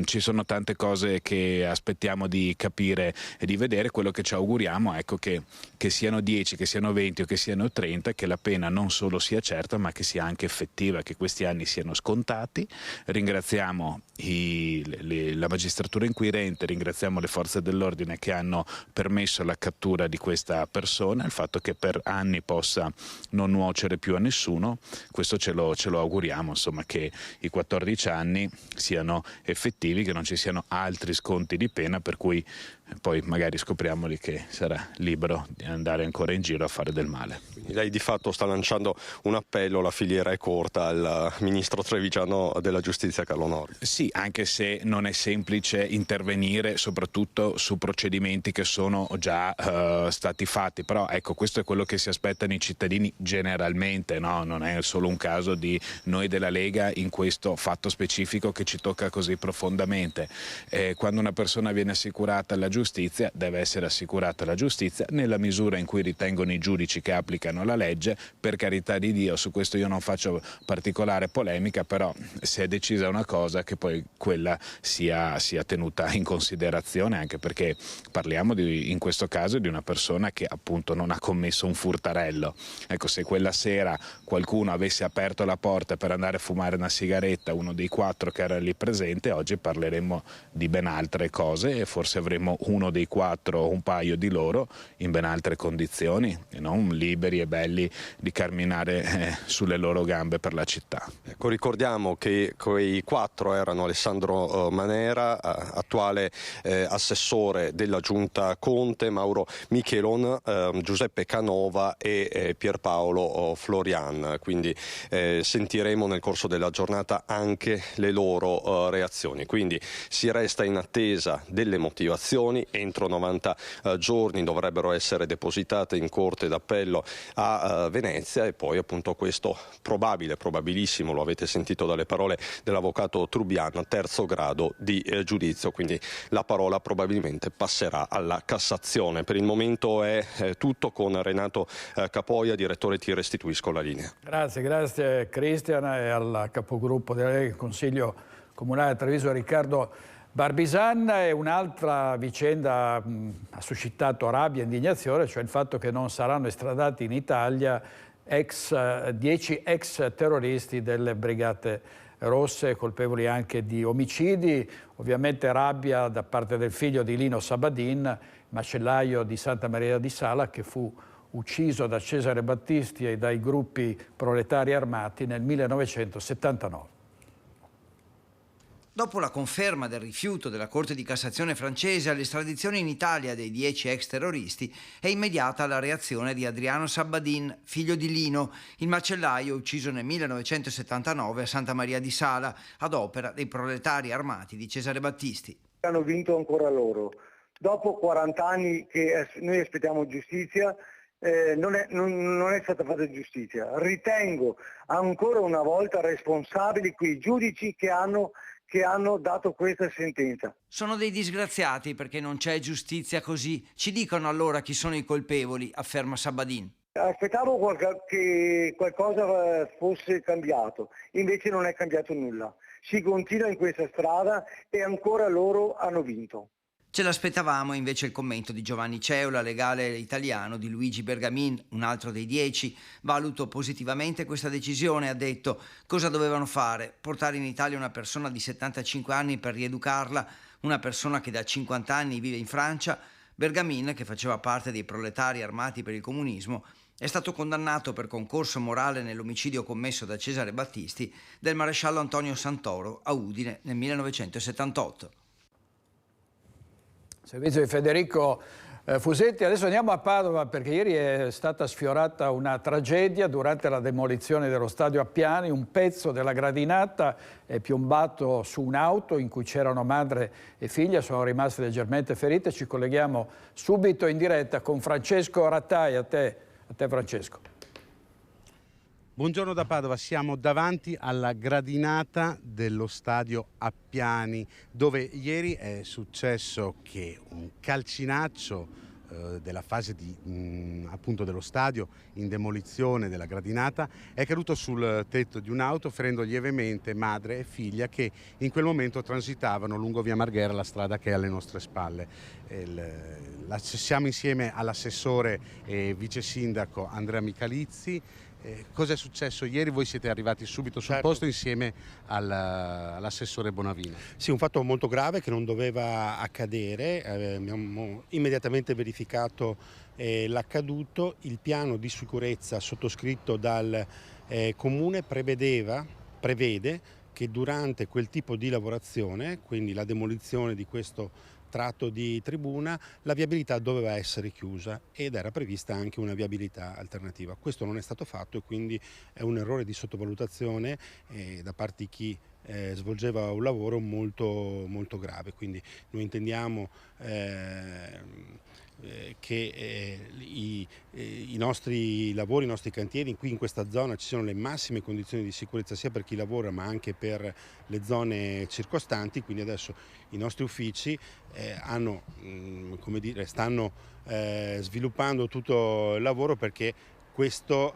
[SPEAKER 17] ci sono tante cose che aspettiamo di capire e di vedere. Quello che ci auguriamo, ecco, che siano 10, che siano 20 o che siano 30, che la pena non solo sia certa ma che sia anche effettiva, che questi anni siano scontati. Ringraziamo la magistratura inquirente, ringraziamo le forze dell'ordine che hanno permesso la cattura di questa persona, il fatto che per anni possa non nuocere più a nessuno. Questo ce lo auguriamo, insomma, che i 14 anni siano effettivi, che non ci siano altri sconti di pena per cui poi magari scopriamoli che sarà libero di andare ancora in giro a fare del male.
[SPEAKER 16] Quindi lei di fatto sta lanciando un appello, la filiera è corta, al ministro trevigiano della giustizia Carlo Nordio.
[SPEAKER 17] Sì, anche se non è semplice intervenire soprattutto su procedimenti che sono già stati fatti, però ecco, questo è quello che si aspettano i cittadini generalmente, no? Non è solo un caso di noi della Lega in questo fatto specifico che ci tocca così profondamente. Quando una persona viene assicurata alla giustizia, deve essere assicurata la giustizia nella misura in cui ritengono i giudici che applicano la legge. Per carità di Dio, su questo io non faccio particolare polemica, però se è decisa una cosa che poi quella sia tenuta in considerazione, anche perché parliamo in questo caso di una persona che appunto non ha commesso un furtarello. Ecco, se quella sera qualcuno avesse aperto la porta per andare a fumare una sigaretta, uno dei 4 che era lì presente, oggi parleremmo di ben altre cose e forse avremmo uno dei 4 o un paio di loro in ben altre condizioni e non liberi e belli di camminare sulle loro gambe per la città.
[SPEAKER 16] Ecco, ricordiamo che quei 4 erano Alessandro Manera, attuale assessore della Giunta Conte, Mauro Michelon, Giuseppe Canova e Pierpaolo Florian. Quindi sentiremo nel corso della giornata anche le loro reazioni. Quindi si resta in attesa delle motivazioni. Entro 90 giorni dovrebbero essere depositate in Corte d'Appello a Venezia e poi appunto questo probabilissimo, lo avete sentito dalle parole dell'avvocato Trubian, 3° grado di giudizio, quindi la parola probabilmente passerà alla Cassazione. Per il momento è tutto con Renato Capoia, direttore, ti restituisco la linea.
[SPEAKER 1] Grazie Cristian e al capogruppo del Consiglio Comunale di Treviso Riccardo Barbisan. E un'altra vicenda ha suscitato rabbia e indignazione, cioè il fatto che non saranno estradati in Italia 10 ex terroristi delle Brigate Rosse, colpevoli anche di omicidi. Ovviamente rabbia da parte del figlio di Lino Sabbadin, macellaio di Santa Maria di Sala, che fu ucciso da Cesare Battisti e dai gruppi proletari armati nel 1979.
[SPEAKER 18] Dopo la conferma del rifiuto della Corte di Cassazione francese all'estradizione in Italia dei 10 ex terroristi, è immediata la reazione di Adriano Sabbadin, figlio di Lino, il macellaio ucciso nel 1979 a Santa Maria di Sala, ad opera dei proletari armati di Cesare Battisti.
[SPEAKER 19] Hanno vinto ancora loro. Dopo 40 anni che noi aspettiamo giustizia, non è stata fatta giustizia. Ritengo ancora una volta responsabili quei giudici che hanno dato questa sentenza.
[SPEAKER 18] Sono dei disgraziati perché non c'è giustizia così. Ci dicono allora chi sono i colpevoli, afferma Sabbadin.
[SPEAKER 19] Aspettavo che qualcosa fosse cambiato, invece non è cambiato nulla. si continua in questa strada e ancora loro hanno vinto.
[SPEAKER 18] Ce l'aspettavamo invece il commento di Giovanni Ceola, legale italiano di Luigi Bergamin, un altro dei 10. Valuto positivamente questa decisione, ha detto. Cosa dovevano fare? Portare in Italia una persona di 75 anni per rieducarla, una persona che da 50 anni vive in Francia? Bergamin, che faceva parte dei proletari armati per il comunismo, è stato condannato per concorso morale nell'omicidio commesso da Cesare Battisti del maresciallo Antonio Santoro a Udine nel 1978.
[SPEAKER 1] Servizio di Federico Fusetti. Adesso andiamo a Padova perché ieri è stata sfiorata una tragedia durante la demolizione dello stadio Appiani. Un pezzo della gradinata è piombato su un'auto in cui c'erano madre e figlia, sono rimaste leggermente ferite. Ci colleghiamo subito in diretta con Francesco Rattai. A te Francesco.
[SPEAKER 20] Buongiorno da Padova, siamo davanti alla gradinata dello stadio Appiani, dove ieri è successo che un calcinaccio della fase appunto dello stadio in demolizione della gradinata è caduto sul tetto di un'auto, ferendo lievemente madre e figlia che in quel momento transitavano lungo via Marghera, la strada che è alle nostre spalle. Siamo insieme all'assessore e vice sindaco Andrea Michalizzi. Cosa è successo ieri? Voi siete arrivati subito sul posto insieme all'assessore Bonavino.
[SPEAKER 21] Sì, un fatto molto grave che non doveva accadere. Abbiamo immediatamente verificato l'accaduto. Il piano di sicurezza sottoscritto dal Comune prevede che durante quel tipo di lavorazione, quindi la demolizione di questo tratto di tribuna, la viabilità doveva essere chiusa ed era prevista anche una viabilità alternativa. Questo non è stato fatto e quindi è un errore di sottovalutazione da parte di chi svolgeva un lavoro molto, molto grave. Quindi noi intendiamo che i nostri lavori, i nostri cantieri, qui in questa zona ci sono le massime condizioni di sicurezza sia per chi lavora ma anche per le zone circostanti, quindi adesso i nostri uffici stanno sviluppando tutto il lavoro perché questo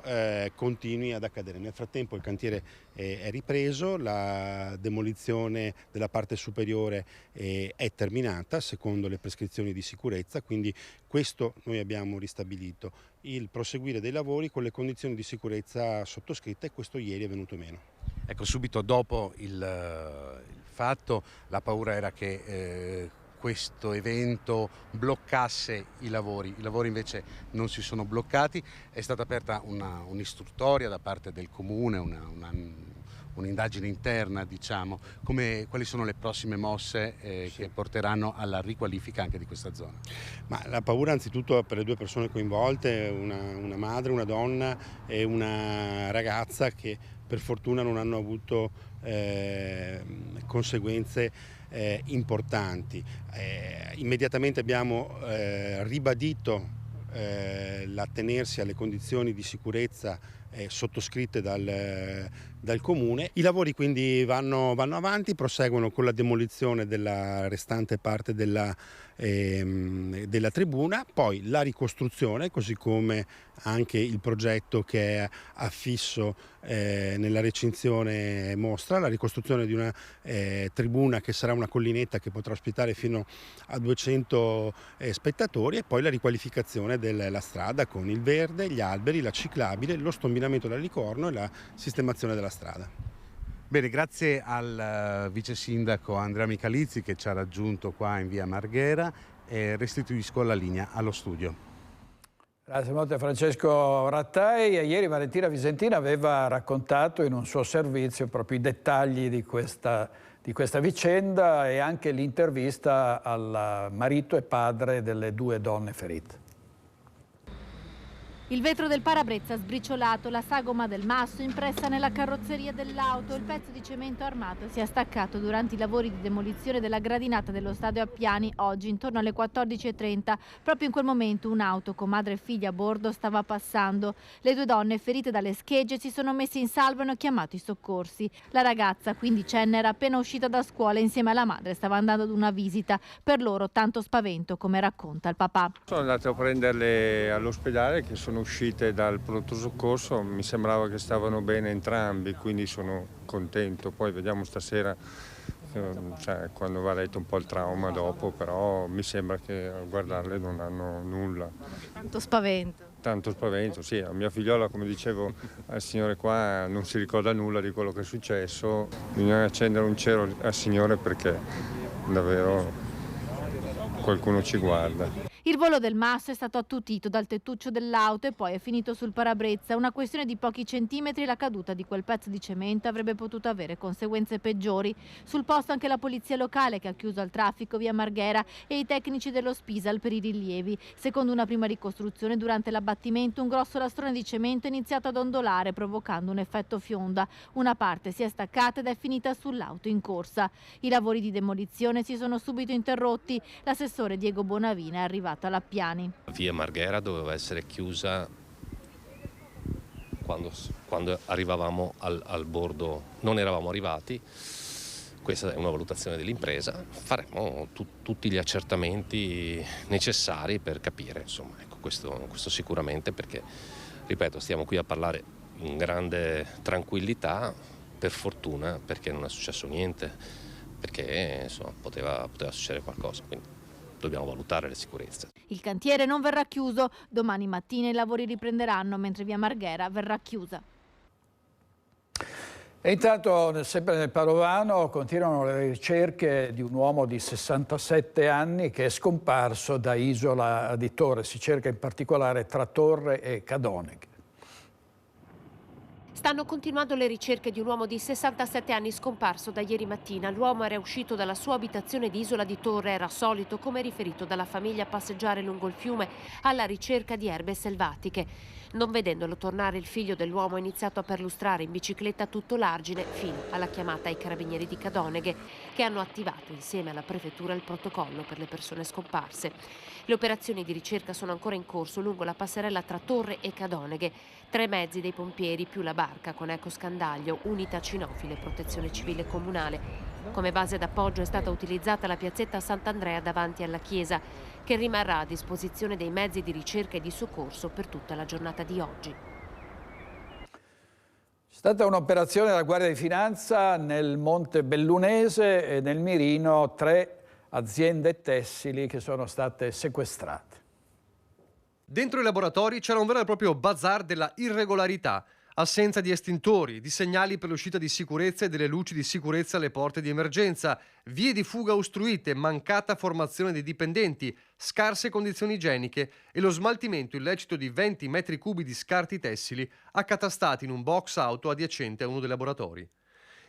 [SPEAKER 21] continui ad accadere. Nel frattempo il cantiere è ripreso, la demolizione della parte superiore è terminata secondo le prescrizioni di sicurezza, quindi questo noi abbiamo ristabilito, il proseguire dei lavori con le condizioni di sicurezza sottoscritte, e questo ieri è venuto meno.
[SPEAKER 20] Ecco, subito dopo il fatto la paura era che questo evento bloccasse i lavori quindi non si sono bloccati, è stata aperta un'istruttoria da parte del Comune, un'indagine interna, diciamo. Quali sono le prossime mosse che porteranno alla riqualifica anche di questa zona?
[SPEAKER 21] Ma la paura anzitutto per le due persone coinvolte, una madre, una donna e una ragazza che per fortuna non hanno avuto conseguenze importanti. Immediatamente abbiamo ribadito l'attenersi alle condizioni di sicurezza sottoscritte dal Comune. I lavori quindi vanno avanti, proseguono con la demolizione della restante parte della tribuna, poi la ricostruzione, così come anche il progetto che è affisso nella recinzione mostra, la ricostruzione di una tribuna che sarà una collinetta che potrà ospitare fino a 200 spettatori, e poi la riqualificazione della strada con il verde, gli alberi, la ciclabile, lo stombinamento della Licorno e la sistemazione della strada.
[SPEAKER 20] Bene, grazie al vice sindaco Andrea Michalizzi che ci ha raggiunto qua in via Marghera, e restituisco la linea allo studio.
[SPEAKER 1] Grazie molto a Francesco Rattai. Ieri Valentina Visentina aveva raccontato in un suo servizio proprio i dettagli di questa vicenda e anche l'intervista al marito e padre delle due donne ferite.
[SPEAKER 22] Il vetro del parabrezza sbriciolato, la sagoma del masso impressa nella carrozzeria dell'auto, il pezzo di cemento armato si è staccato durante i lavori di demolizione della gradinata dello stadio Appiani oggi intorno alle 14:30. Proprio in quel momento un'auto con madre e figlia a bordo stava passando. Le due donne ferite dalle schegge si sono messe in salvo e hanno chiamato i soccorsi. La ragazza, quindicenne, era appena uscita da scuola e insieme alla madre stava andando ad una visita. Per loro tanto spavento, come racconta il papà.
[SPEAKER 23] Sono andato a prenderle all'ospedale, che sono
[SPEAKER 2] erano uscite dal pronto soccorso, mi sembrava che stavano bene entrambi, quindi sono contento. Poi vediamo stasera, cioè, quando va letto un po' il trauma dopo, però mi sembra che a guardarle non hanno nulla.
[SPEAKER 22] Tanto spavento.
[SPEAKER 2] Tanto spavento, sì. A mia figliola, come dicevo al signore qua, non si ricorda nulla di quello che è successo. Bisogna accendere un cero al signore perché davvero qualcuno ci guarda.
[SPEAKER 22] Il volo del masso è stato attutito dal tettuccio dell'auto e poi è finito sul parabrezza. Una questione di pochi centimetri, la caduta di quel pezzo di cemento avrebbe potuto avere conseguenze peggiori. Sul posto anche la polizia locale che ha chiuso al traffico via Marghera e i tecnici dello Spisal per i rilievi. Secondo una prima ricostruzione, durante l'abbattimento un grosso lastrone di cemento è iniziato ad ondolare provocando un effetto fionda. Una parte si è staccata ed è finita sull'auto in corsa. I lavori di demolizione si sono subito interrotti. L'assessore Diego Bonavina è arrivato alla Appiani.
[SPEAKER 4] Via Marghera doveva essere chiusa quando arrivavamo al bordo, non eravamo arrivati. Questa è una valutazione dell'impresa, faremo tutti gli accertamenti necessari per capire, insomma, ecco, questo sicuramente, perché, ripeto, stiamo qui a parlare in grande tranquillità, per fortuna, perché non è successo niente, perché insomma, poteva succedere qualcosa, quindi dobbiamo valutare le sicurezze.
[SPEAKER 22] Il cantiere non verrà chiuso, domani mattina i lavori riprenderanno mentre via Marghera verrà chiusa.
[SPEAKER 1] E intanto, sempre nel Padovano, continuano le ricerche di un uomo di 67 anni che è scomparso da Isola di Torre. Si cerca in particolare tra Torre e Cadoneghe.
[SPEAKER 23] Stanno continuando le ricerche di un uomo di 67 anni scomparso da ieri mattina. L'uomo era uscito dalla sua abitazione di Isola di Torre, era solito, come riferito dalla famiglia, passeggiare lungo il fiume alla ricerca di erbe selvatiche. Non vedendolo tornare, il figlio dell'uomo ha iniziato a perlustrare in bicicletta tutto l'argine fino alla chiamata ai carabinieri di Cadoneghe, che hanno attivato insieme alla prefettura il protocollo per le persone scomparse. Le operazioni di ricerca sono ancora in corso lungo la passerella tra Torre e Cadoneghe. 3 mezzi dei pompieri più la barca con ecoscandaglio, unità cinofile e protezione civile comunale. Come base d'appoggio è stata utilizzata la piazzetta Sant'Andrea davanti alla chiesa, che rimarrà a disposizione dei mezzi di ricerca e di soccorso per tutta la giornata di oggi.
[SPEAKER 1] C'è stata un'operazione della Guardia di Finanza nel Monte Bellunese e nel Mirino, 3 aziende tessili che sono state sequestrate.
[SPEAKER 24] Dentro i laboratori c'era un vero e proprio bazar della irregolarità. Assenza di estintori, di segnali per l'uscita di sicurezza e delle luci di sicurezza alle porte di emergenza, vie di fuga ostruite, mancata formazione dei dipendenti, scarse condizioni igieniche e lo smaltimento illecito di 20 metri cubi di scarti tessili accatastati in un box auto adiacente a uno dei laboratori.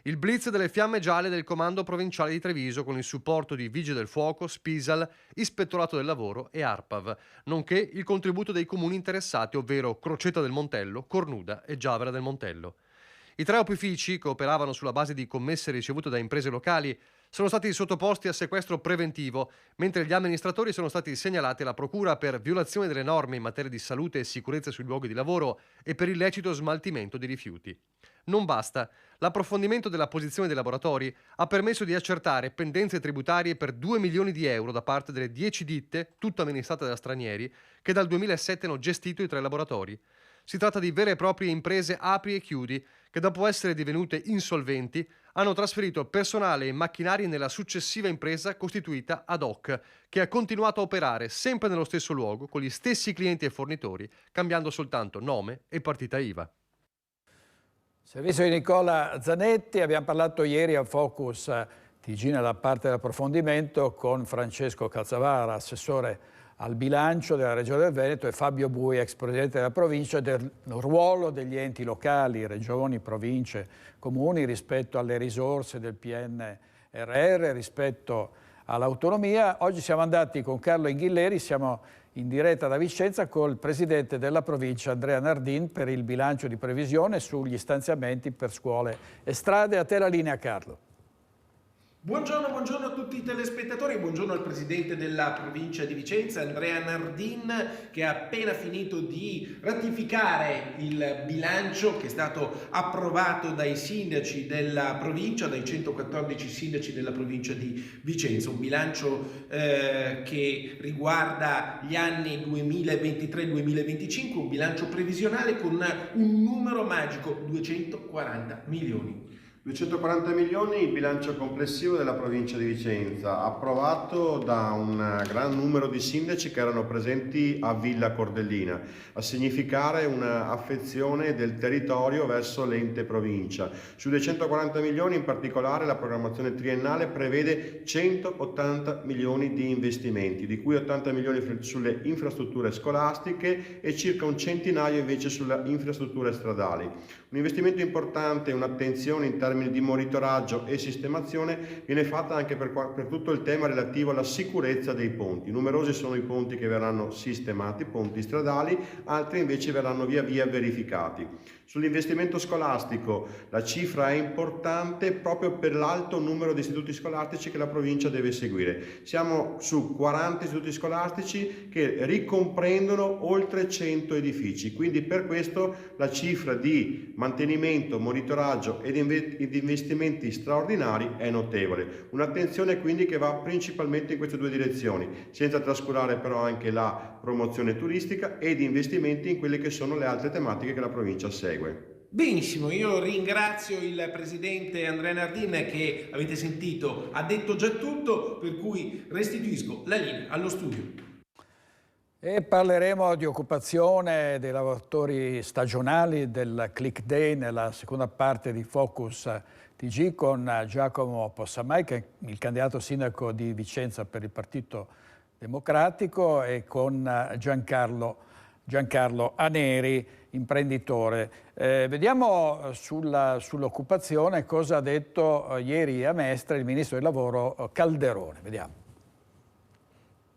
[SPEAKER 24] Il blitz delle fiamme gialle del Comando Provinciale di Treviso con il supporto di Vigili del Fuoco, Spisal, Ispettorato del Lavoro e ARPAV, nonché il contributo dei comuni interessati, ovvero Crocetta del Montello, Cornuda e Giavera del Montello. I 3 opifici, che operavano sulla base di commesse ricevute da imprese locali, sono stati sottoposti a sequestro preventivo, mentre gli amministratori sono stati segnalati alla Procura per violazione delle norme in materia di salute e sicurezza sui luoghi di lavoro e per illecito smaltimento di rifiuti. Non basta. L'approfondimento della posizione dei laboratori ha permesso di accertare pendenze tributarie per 2 milioni di euro da parte delle 10 ditte, tutte amministrate da stranieri, che dal 2007 hanno gestito i 3 laboratori. Si tratta di vere e proprie imprese apri e chiudi che, dopo essere divenute insolventi, hanno trasferito personale e macchinari nella successiva impresa costituita ad hoc, che ha continuato a operare sempre nello stesso luogo con gli stessi clienti e fornitori, cambiando soltanto nome e partita IVA.
[SPEAKER 1] Servizio di Nicola Zanetti, abbiamo parlato ieri a Focus TG nella parte dell'approfondimento con Francesco Calzavara, assessore al bilancio della Regione del Veneto, e Fabio Bui, ex presidente della provincia, del ruolo degli enti locali, regioni, province, comuni rispetto alle risorse del PNRR, rispetto all'autonomia. Oggi siamo andati con Carlo Inghilleri, siamo in diretta da Vicenza col presidente della provincia Andrea Nardin per il bilancio di previsione sugli stanziamenti per scuole e strade. A te la linea, Carlo.
[SPEAKER 3] Buongiorno a tutti i telespettatori, buongiorno al presidente della provincia di Vicenza, Andrea Nardin, che ha appena finito di ratificare il bilancio che è stato approvato dai sindaci della provincia, dai 114 sindaci della provincia di Vicenza, un bilancio che riguarda gli anni 2023-2025, un bilancio previsionale con un numero magico, 240 milioni.
[SPEAKER 5] 240 milioni il bilancio complessivo della provincia di Vicenza, approvato da un gran numero di sindaci che erano presenti a Villa Cordellina, a significare un'affezione del territorio verso l'ente provincia. Su 240 milioni in particolare la programmazione triennale prevede 180 milioni di investimenti, di cui 80 milioni sulle infrastrutture scolastiche e circa un centinaio invece sulle infrastrutture stradali. Un investimento importante e un'attenzione in termini di monitoraggio e sistemazione viene fatta anche per tutto il tema relativo alla sicurezza dei ponti. Numerosi sono i ponti che verranno sistemati, ponti stradali, altri invece verranno via via verificati. Sull'investimento scolastico la cifra è importante proprio per l'alto numero di istituti scolastici che la provincia deve seguire. Siamo su 40 istituti scolastici che ricomprendono oltre 100 edifici, quindi per questo la cifra di mantenimento, monitoraggio ed investimenti straordinari è notevole. Un'attenzione quindi che va principalmente in queste due direzioni, senza trascurare però anche la promozione turistica ed investimenti in quelle che sono le altre tematiche che la provincia segue.
[SPEAKER 3] Benissimo, io ringrazio il presidente Andrea Nardin che avete sentito, ha detto già tutto, per cui restituisco la linea allo studio.
[SPEAKER 1] E parleremo di occupazione dei lavoratori stagionali del Click Day nella seconda parte di Focus TG con Giacomo Possamai, che è il candidato sindaco di Vicenza per il Partito Democratico, e con Giancarlo Aneri, imprenditore. Vediamo sull'occupazione cosa ha detto ieri a Mestre il ministro del lavoro Calderone. Vediamo.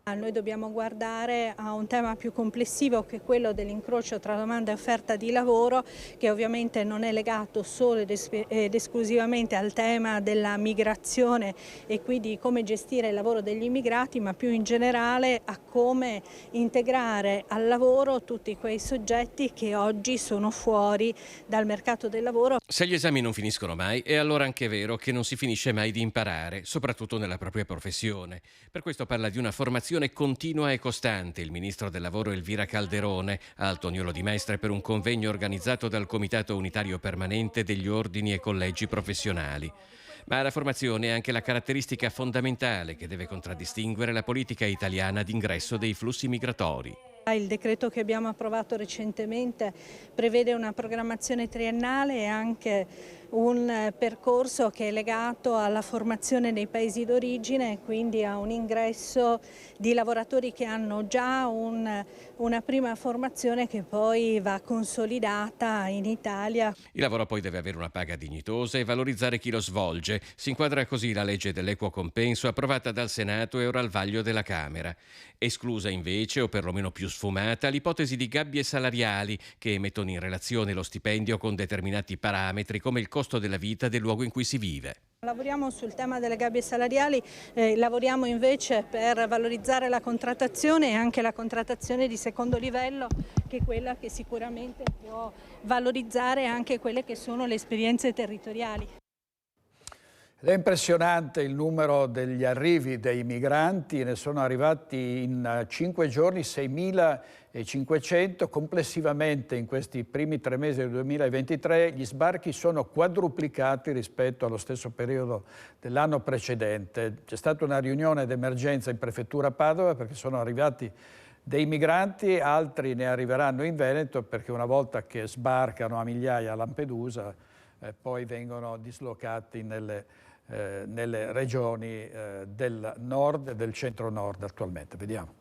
[SPEAKER 6] Noi dobbiamo guardare a un tema più complessivo che è quello dell'incrocio tra domanda e offerta di lavoro, che ovviamente non è legato solo ed esclusivamente al tema della migrazione e quindi come gestire il lavoro degli immigrati, ma più in generale a come integrare al lavoro tutti quei soggetti che oggi sono fuori dal mercato del lavoro.
[SPEAKER 7] Se gli esami non finiscono mai, è allora anche vero che non si finisce mai di imparare, soprattutto nella propria professione. Per questo parla di una formazione continua e costante il ministro del lavoro Elvira Calderone a Altoniolo di Mestre per un convegno organizzato dal Comitato Unitario Permanente degli Ordini e Collegi Professionali. Ma la formazione è anche la caratteristica fondamentale che deve contraddistinguere la politica italiana d'ingresso dei flussi migratori.
[SPEAKER 6] Il decreto che abbiamo approvato recentemente prevede una programmazione triennale e anche un percorso che è legato alla formazione nei paesi d'origine, quindi a un ingresso di lavoratori che hanno già una prima formazione che poi va consolidata in Italia.
[SPEAKER 7] Il lavoro poi deve avere una paga dignitosa e valorizzare chi lo svolge. Si inquadra così la legge dell'equo compenso approvata dal Senato e ora al vaglio della Camera. Esclusa invece, o perlomeno più sfumata, l'ipotesi di gabbie salariali che mettono in relazione lo stipendio con determinati parametri come il costo della vita del luogo in cui si vive.
[SPEAKER 6] Lavoriamo sul tema delle gabbie salariali, lavoriamo invece per valorizzare la contrattazione e anche la contrattazione di secondo livello, che è quella che sicuramente può valorizzare anche quelle che sono le esperienze territoriali.
[SPEAKER 1] Ed è impressionante il numero degli arrivi dei migranti, ne sono arrivati in 5 giorni 6.500, complessivamente in questi primi 3 mesi del 2023 gli sbarchi sono quadruplicati rispetto allo stesso periodo dell'anno precedente. C'è stata una riunione d'emergenza in prefettura Padova perché sono arrivati dei migranti, altri ne arriveranno in Veneto perché una volta che sbarcano a migliaia a Lampedusa poi vengono dislocati nelle regioni del nord e del centro-nord attualmente. Vediamo.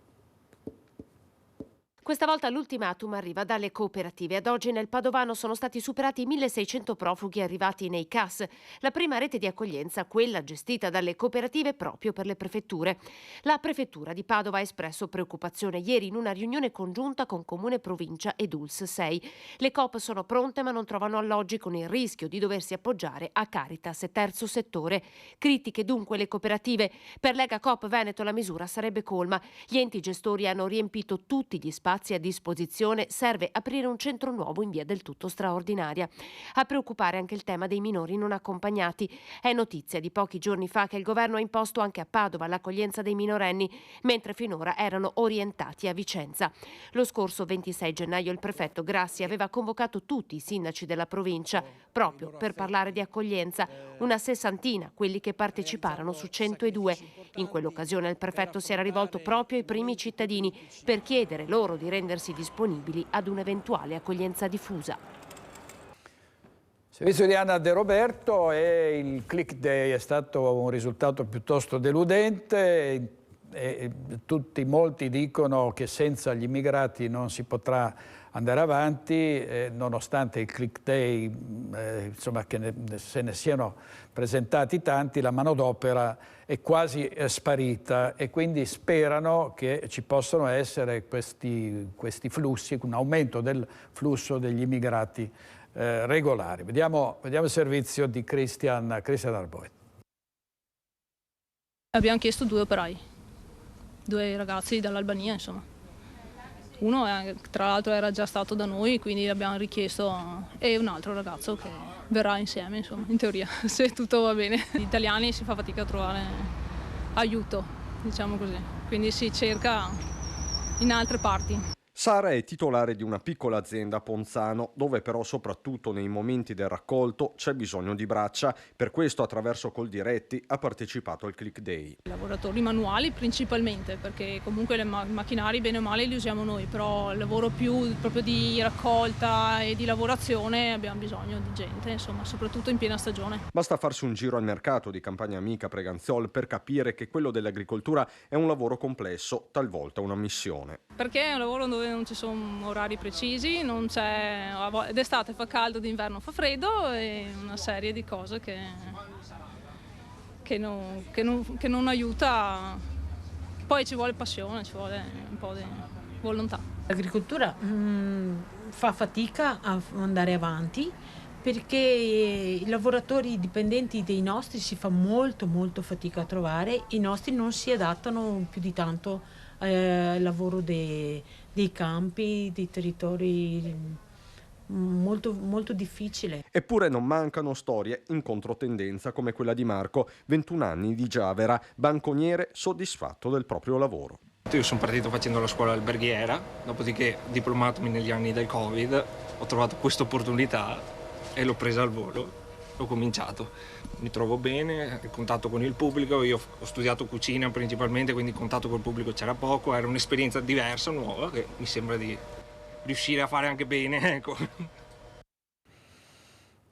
[SPEAKER 23] Questa volta l'ultimatum arriva dalle cooperative. Ad oggi nel Padovano sono stati superati 1.600 profughi arrivati nei CAS, la prima rete di accoglienza, quella gestita dalle cooperative proprio per le prefetture. La prefettura di Padova ha espresso preoccupazione ieri in una riunione congiunta con Comune Provincia ed ULS 6. Le COP sono pronte ma non trovano alloggi, con il rischio di doversi appoggiare a Caritas e terzo settore. Critiche dunque le cooperative. Per Lega Coop Veneto la misura sarebbe colma. Gli enti gestori hanno riempito tutti gli spazi a disposizione, serve aprire un centro nuovo in via del tutto straordinaria. A preoccupare anche il tema dei minori non accompagnati. È notizia di pochi giorni fa che il governo ha imposto anche a Padova l'accoglienza dei minorenni, mentre finora erano orientati a Vicenza. Lo scorso 26 gennaio il prefetto Grassi aveva convocato tutti i sindaci della provincia proprio per parlare di accoglienza, una sessantina quelli che parteciparono su 102. In quell'occasione il prefetto si era rivolto proprio ai primi cittadini per chiedere loro di rendersi disponibili ad un'eventuale accoglienza diffusa.
[SPEAKER 1] Servizio di Anna De Roberto, e il Click Day è stato un risultato piuttosto deludente. Molti dicono che senza gli immigrati non si potrà andare avanti, nonostante il Click Day, insomma, che se ne siano presentati tanti, la manodopera è quasi sparita, e quindi sperano che ci possano essere questi flussi, un aumento del flusso degli immigrati regolari. Vediamo il servizio di Christian Arboet.
[SPEAKER 8] Abbiamo chiesto 2 operai, 2 ragazzi dall'Albania, insomma. Uno tra l'altro era già stato da noi, quindi l'abbiamo richiesto, e un altro ragazzo che verrà insieme, insomma, in teoria, se tutto va bene. Gli italiani si fa fatica a trovare aiuto, diciamo così, quindi si cerca in altre parti.
[SPEAKER 9] Sara è titolare di una piccola azienda a Ponzano, dove però soprattutto nei momenti del raccolto c'è bisogno di braccia. Per questo attraverso Coldiretti ha partecipato al Click Day.
[SPEAKER 8] Lavoratori manuali principalmente, perché comunque i macchinari bene o male li usiamo noi, però il lavoro più proprio di raccolta e di lavorazione abbiamo bisogno di gente, insomma, soprattutto in piena stagione.
[SPEAKER 9] Basta farsi un giro al mercato di Campagna Amica Preganziol per capire che quello dell'agricoltura è un lavoro complesso, talvolta una missione.
[SPEAKER 8] Perché è un lavoro dove non ci sono orari precisi, non c'è, d'estate fa caldo, d'inverno fa freddo, e una serie di cose che non aiuta. Poi ci vuole passione, ci vuole un po' di volontà.
[SPEAKER 10] L'agricoltura fa fatica a andare avanti, perché i lavoratori dipendenti dei nostri si fa molto fatica a trovare. I nostri non si adattano più di tanto al lavoro dei campi, dei territori, molto difficile.
[SPEAKER 9] Eppure non mancano storie in controtendenza come quella di Marco, 21 anni, di Giavera, banconiere soddisfatto del proprio lavoro.
[SPEAKER 11] Io sono partito facendo la scuola alberghiera, dopodiché diplomatomi negli anni del Covid, ho trovato questa opportunità e l'ho presa al volo. Ho cominciato, mi trovo bene, il contatto con il pubblico, io ho studiato cucina principalmente, quindi il contatto col pubblico c'era poco, era un'esperienza diversa, nuova, che mi sembra di riuscire a fare anche bene, ecco.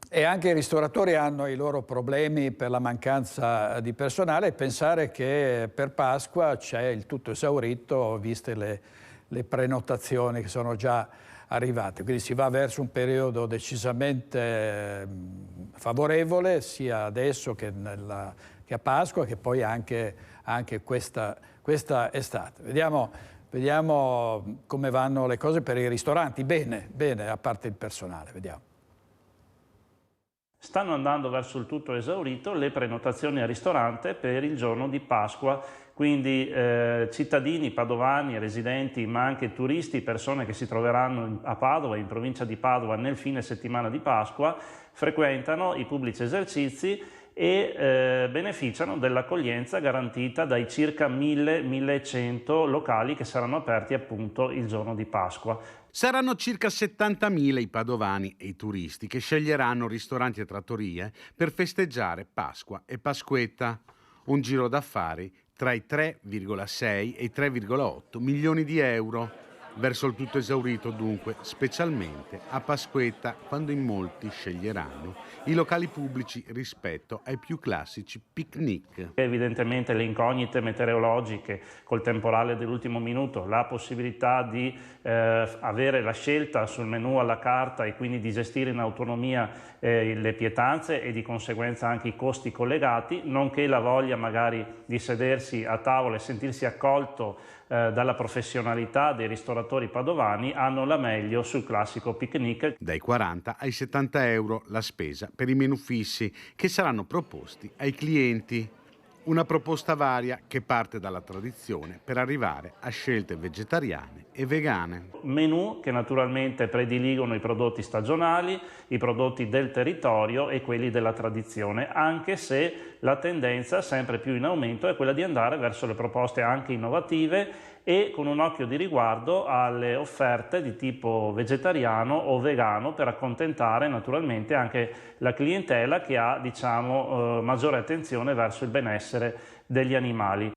[SPEAKER 1] E anche i ristoratori hanno i loro problemi per la mancanza di personale, e pensare che per Pasqua c'è il tutto esaurito, viste le prenotazioni che sono già arrivate. Quindi si va verso un periodo decisamente favorevole, sia adesso che a Pasqua, che poi anche questa estate. Vediamo come vanno le cose per i ristoranti. Bene, a parte il personale, vediamo.
[SPEAKER 25] Stanno andando verso il tutto esaurito le prenotazioni al ristorante per il giorno di Pasqua, quindi cittadini padovani, residenti, ma anche turisti, persone che si troveranno a Padova, in provincia di Padova, nel fine settimana di Pasqua, frequentano i pubblici esercizi e beneficiano dell'accoglienza garantita dai circa 1.100 locali che saranno aperti appunto il giorno di Pasqua.
[SPEAKER 20] Saranno circa 70.000 i padovani e i turisti che sceglieranno ristoranti e trattorie per festeggiare Pasqua e Pasquetta. Un giro d'affari tra i 3,6 e i 3,8 milioni di euro. Verso il tutto esaurito dunque, specialmente a Pasquetta, quando in molti sceglieranno i locali pubblici rispetto ai più classici picnic.
[SPEAKER 25] Evidentemente le incognite meteorologiche col temporale dell'ultimo minuto, la possibilità di avere la scelta sul menù alla carta e quindi di gestire in autonomia le pietanze e di conseguenza anche i costi collegati, nonché la voglia magari di sedersi a tavola e sentirsi accolto dalla professionalità dei ristoratori padovani, hanno la meglio sul classico picnic.
[SPEAKER 20] Dai 40 ai 70 euro la spesa per i menù fissi che saranno proposti ai clienti. Una proposta varia che parte dalla tradizione per arrivare a scelte vegetariane e vegane.
[SPEAKER 25] Menù che naturalmente prediligono i prodotti stagionali, i prodotti del territorio e quelli della tradizione, anche se la tendenza sempre più in aumento è quella di andare verso le proposte anche innovative e con un occhio di riguardo alle offerte di tipo vegetariano o vegano per accontentare naturalmente anche la clientela che ha, diciamo, maggiore attenzione verso il benessere degli animali.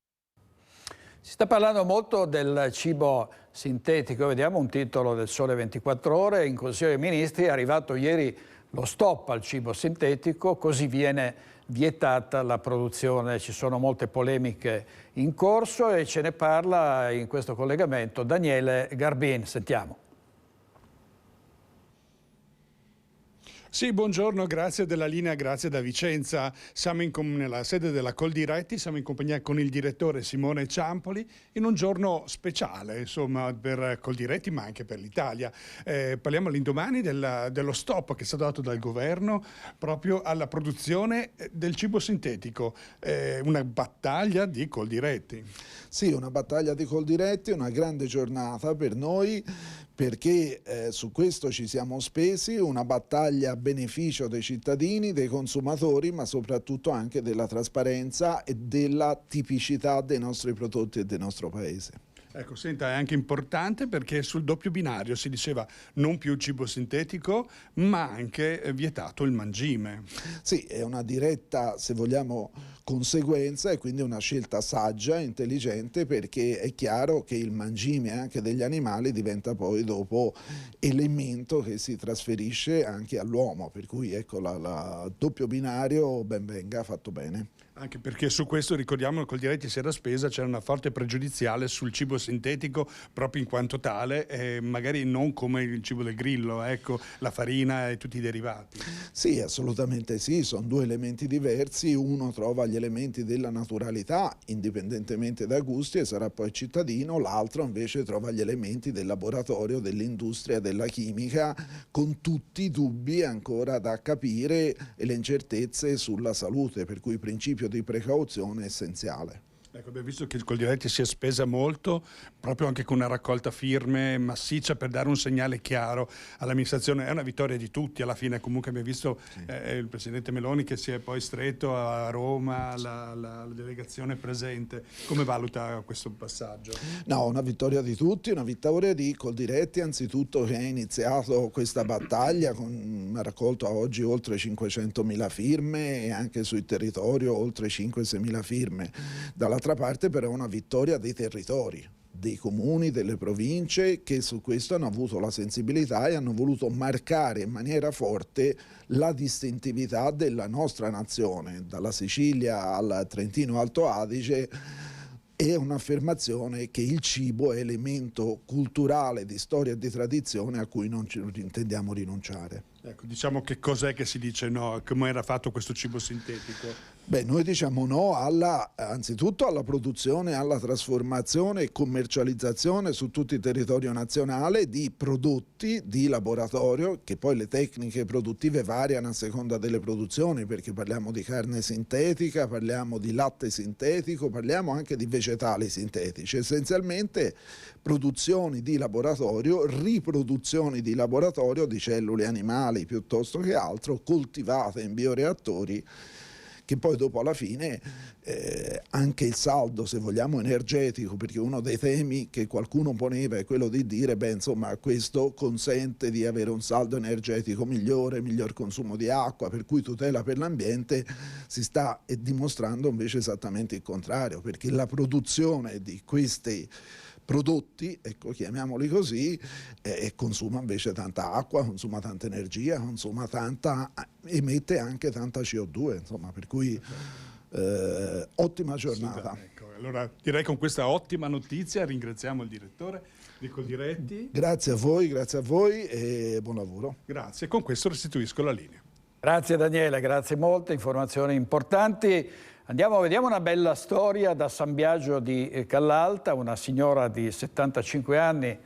[SPEAKER 1] Si sta parlando molto del cibo sintetico, vediamo un titolo del Sole 24 Ore, in Consiglio dei Ministri è arrivato ieri lo stop al cibo sintetico, così viene vietata la produzione. Ci sono molte polemiche in corso e ce ne parla in questo collegamento Daniele Garbin. Sentiamo.
[SPEAKER 12] Sì, buongiorno, grazie della linea, grazie da Vicenza. Siamo nella sede della Coldiretti, siamo in compagnia con il direttore Simone Ciampoli in un giorno speciale, insomma, per Coldiretti ma anche per l'Italia. Parliamo all'indomani dello stop che è stato dato dal governo proprio alla produzione del cibo sintetico. Una battaglia di Coldiretti.
[SPEAKER 13] Sì, una battaglia di Coldiretti, una grande giornata per noi, perché su questo ci siamo spesi, una battaglia a beneficio dei cittadini, dei consumatori, ma soprattutto anche della trasparenza e della tipicità dei nostri prodotti e del nostro paese.
[SPEAKER 12] Ecco, senta, è anche importante perché sul doppio binario si diceva non più cibo sintetico, ma anche vietato il mangime.
[SPEAKER 13] Sì, è una diretta, se vogliamo, conseguenza e quindi una scelta saggia, intelligente, perché è chiaro che il mangime anche degli animali diventa poi dopo elemento che si trasferisce anche all'uomo, per cui ecco la doppio binario ben venga, fatto bene.
[SPEAKER 12] Anche perché su questo, ricordiamo, che Coldiretti si era spesa, c'era una forte pregiudiziale sul cibo sintetico proprio in quanto tale, magari non come il cibo del grillo, ecco, la farina e tutti i derivati.
[SPEAKER 13] Sì, assolutamente sì, sono due elementi diversi, uno trova gli elementi della naturalità indipendentemente dai gusti e sarà poi cittadino, l'altro invece trova gli elementi del laboratorio, dell'industria, della chimica, con tutti i dubbi ancora da capire e le incertezze sulla salute, per cui il principio di precauzione è essenziale.
[SPEAKER 12] Ecco, abbiamo visto che il Coldiretti si è spesa molto, proprio anche con una raccolta firme massiccia per dare un segnale chiaro all'amministrazione. È una vittoria di tutti alla fine, comunque abbiamo visto il Presidente Meloni che si è poi stretto a Roma, la delegazione presente. Come valuta questo passaggio?
[SPEAKER 13] No, una vittoria di tutti, una vittoria di Coldiretti anzitutto, che ha iniziato questa battaglia, ha raccolto a oggi oltre 500.000 firme e anche sul territorio oltre 5-6.000 firme. Dall'altra parte però è una vittoria dei territori, dei comuni, delle province, che su questo hanno avuto la sensibilità e hanno voluto marcare in maniera forte la distintività della nostra nazione, dalla Sicilia al Trentino Alto Adige. È un'affermazione che il cibo è elemento culturale, di storia e di tradizione a cui non intendiamo rinunciare.
[SPEAKER 12] Ecco, diciamo che cos'è che si dice no, come era fatto questo cibo sintetico?
[SPEAKER 13] Beh, noi diciamo no anzitutto alla produzione, alla trasformazione e commercializzazione su tutto il territorio nazionale di prodotti di laboratorio, che poi le tecniche produttive variano a seconda delle produzioni, perché parliamo di carne sintetica, parliamo di latte sintetico, parliamo anche di vegetali sintetici. Essenzialmente produzioni di laboratorio, riproduzioni di laboratorio di cellule animali piuttosto che altro, coltivate in bioreattori, che poi dopo alla fine anche il saldo, se vogliamo, energetico, perché uno dei temi che qualcuno poneva è quello di dire, beh, insomma, questo consente di avere un saldo energetico migliore, miglior consumo di acqua, per cui tutela per l'ambiente, si sta dimostrando invece esattamente il contrario, perché la produzione di questi prodotti, ecco, chiamiamoli così, e consuma invece tanta acqua, consuma tanta energia, emette anche tanta CO2, insomma, per cui ottima giornata.
[SPEAKER 12] Ecco, allora direi con questa ottima notizia ringraziamo il direttore di Coldiretti.
[SPEAKER 13] Grazie a voi e buon lavoro.
[SPEAKER 12] Grazie, con questo restituisco la linea.
[SPEAKER 1] Grazie Daniele, grazie molte, informazioni importanti. Vediamo una bella storia da San Biagio di Callalta. Una signora di 75 anni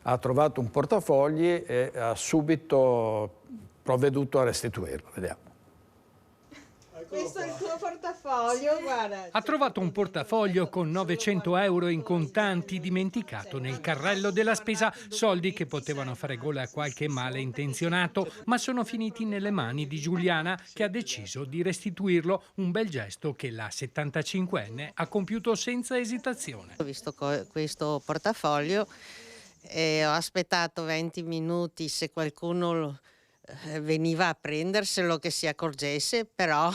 [SPEAKER 1] ha trovato un portafogli e ha subito provveduto a restituirlo. Vediamo.
[SPEAKER 14] Questo è il tuo portafoglio, guarda.
[SPEAKER 15] Ha trovato un portafoglio con 900 euro in contanti dimenticato nel carrello della spesa, soldi che potevano fare gola a qualche malintenzionato, ma sono finiti nelle mani di Giuliana, che ha deciso di restituirlo, un bel gesto che la 75enne ha compiuto senza esitazione.
[SPEAKER 16] Ho visto questo portafoglio e ho aspettato 20 minuti se qualcuno veniva a prenderselo, che si accorgesse, però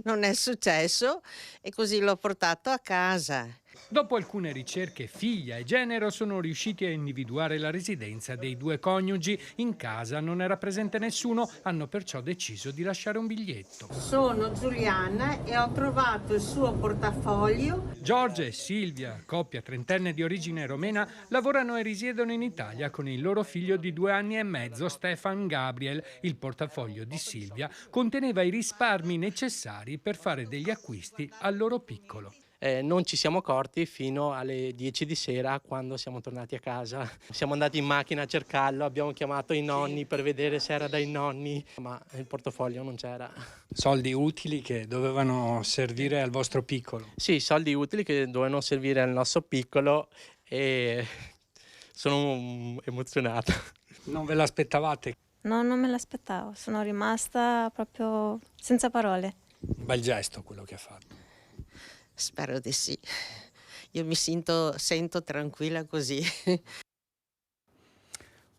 [SPEAKER 16] non è successo e così l'ho portato a casa.
[SPEAKER 15] Dopo alcune ricerche, figlia e genero sono riusciti a individuare la residenza dei due coniugi. In casa non era presente nessuno, hanno perciò deciso di lasciare un biglietto.
[SPEAKER 14] Sono Giuliana e ho trovato il suo portafoglio.
[SPEAKER 15] Giorgia e Silvia, coppia trentenne di origine romena, lavorano e risiedono in Italia con il loro figlio di 2 anni e mezzo, Stefan Gabriel. Il portafoglio di Silvia conteneva i risparmi necessari per fare degli acquisti al loro piccolo.
[SPEAKER 17] Non ci siamo accorti fino alle 10 di sera, quando siamo tornati a casa. Siamo andati in macchina a cercarlo, abbiamo chiamato i nonni per vedere se era dai nonni, ma il portafoglio non c'era.
[SPEAKER 15] Soldi utili che dovevano servire al vostro piccolo.
[SPEAKER 17] Sì, soldi utili che dovevano servire al nostro piccolo e sono emozionato.
[SPEAKER 15] Non ve l'aspettavate?
[SPEAKER 19] No, non me l'aspettavo, sono rimasta proprio senza parole.
[SPEAKER 15] Un bel gesto quello che ha fatto.
[SPEAKER 16] Spero di sì. Io mi sento tranquilla così.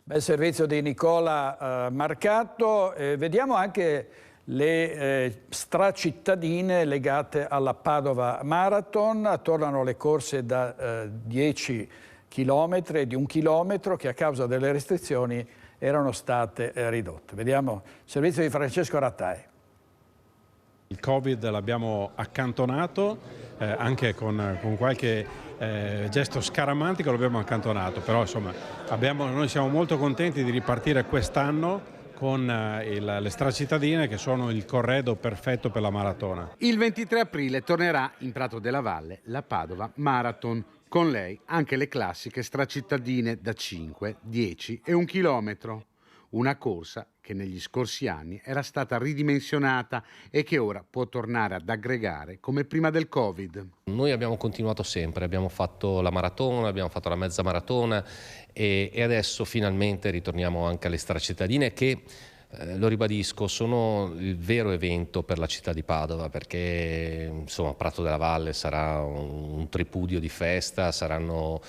[SPEAKER 1] Bel servizio di Nicola Marcato. Chiediamo anche le stracittadine legate alla Padova Marathon. Tornano le corse da 10 chilometri, di 1 chilometro, che a causa delle restrizioni erano state ridotte. Vediamo il servizio di Francesco Rattai.
[SPEAKER 26] Il Covid l'abbiamo accantonato, anche con qualche gesto scaramantico l'abbiamo accantonato, però insomma noi siamo molto contenti di ripartire quest'anno con le stracittadine, che sono il corredo perfetto per la maratona.
[SPEAKER 20] Il 23 aprile tornerà in Prato della Valle la Padova Marathon. Con lei anche le classiche stracittadine da 5, 10 e 1 chilometro. Una corsa che negli scorsi anni era stata ridimensionata e che ora può tornare ad aggregare come prima del Covid.
[SPEAKER 4] Noi abbiamo continuato sempre, abbiamo fatto la maratona, abbiamo fatto la mezza maratona e adesso finalmente ritorniamo anche alle stracittadine che, lo ribadisco, sono il vero evento per la città di Padova, perché insomma Prato della Valle sarà un tripudio di festa, saranno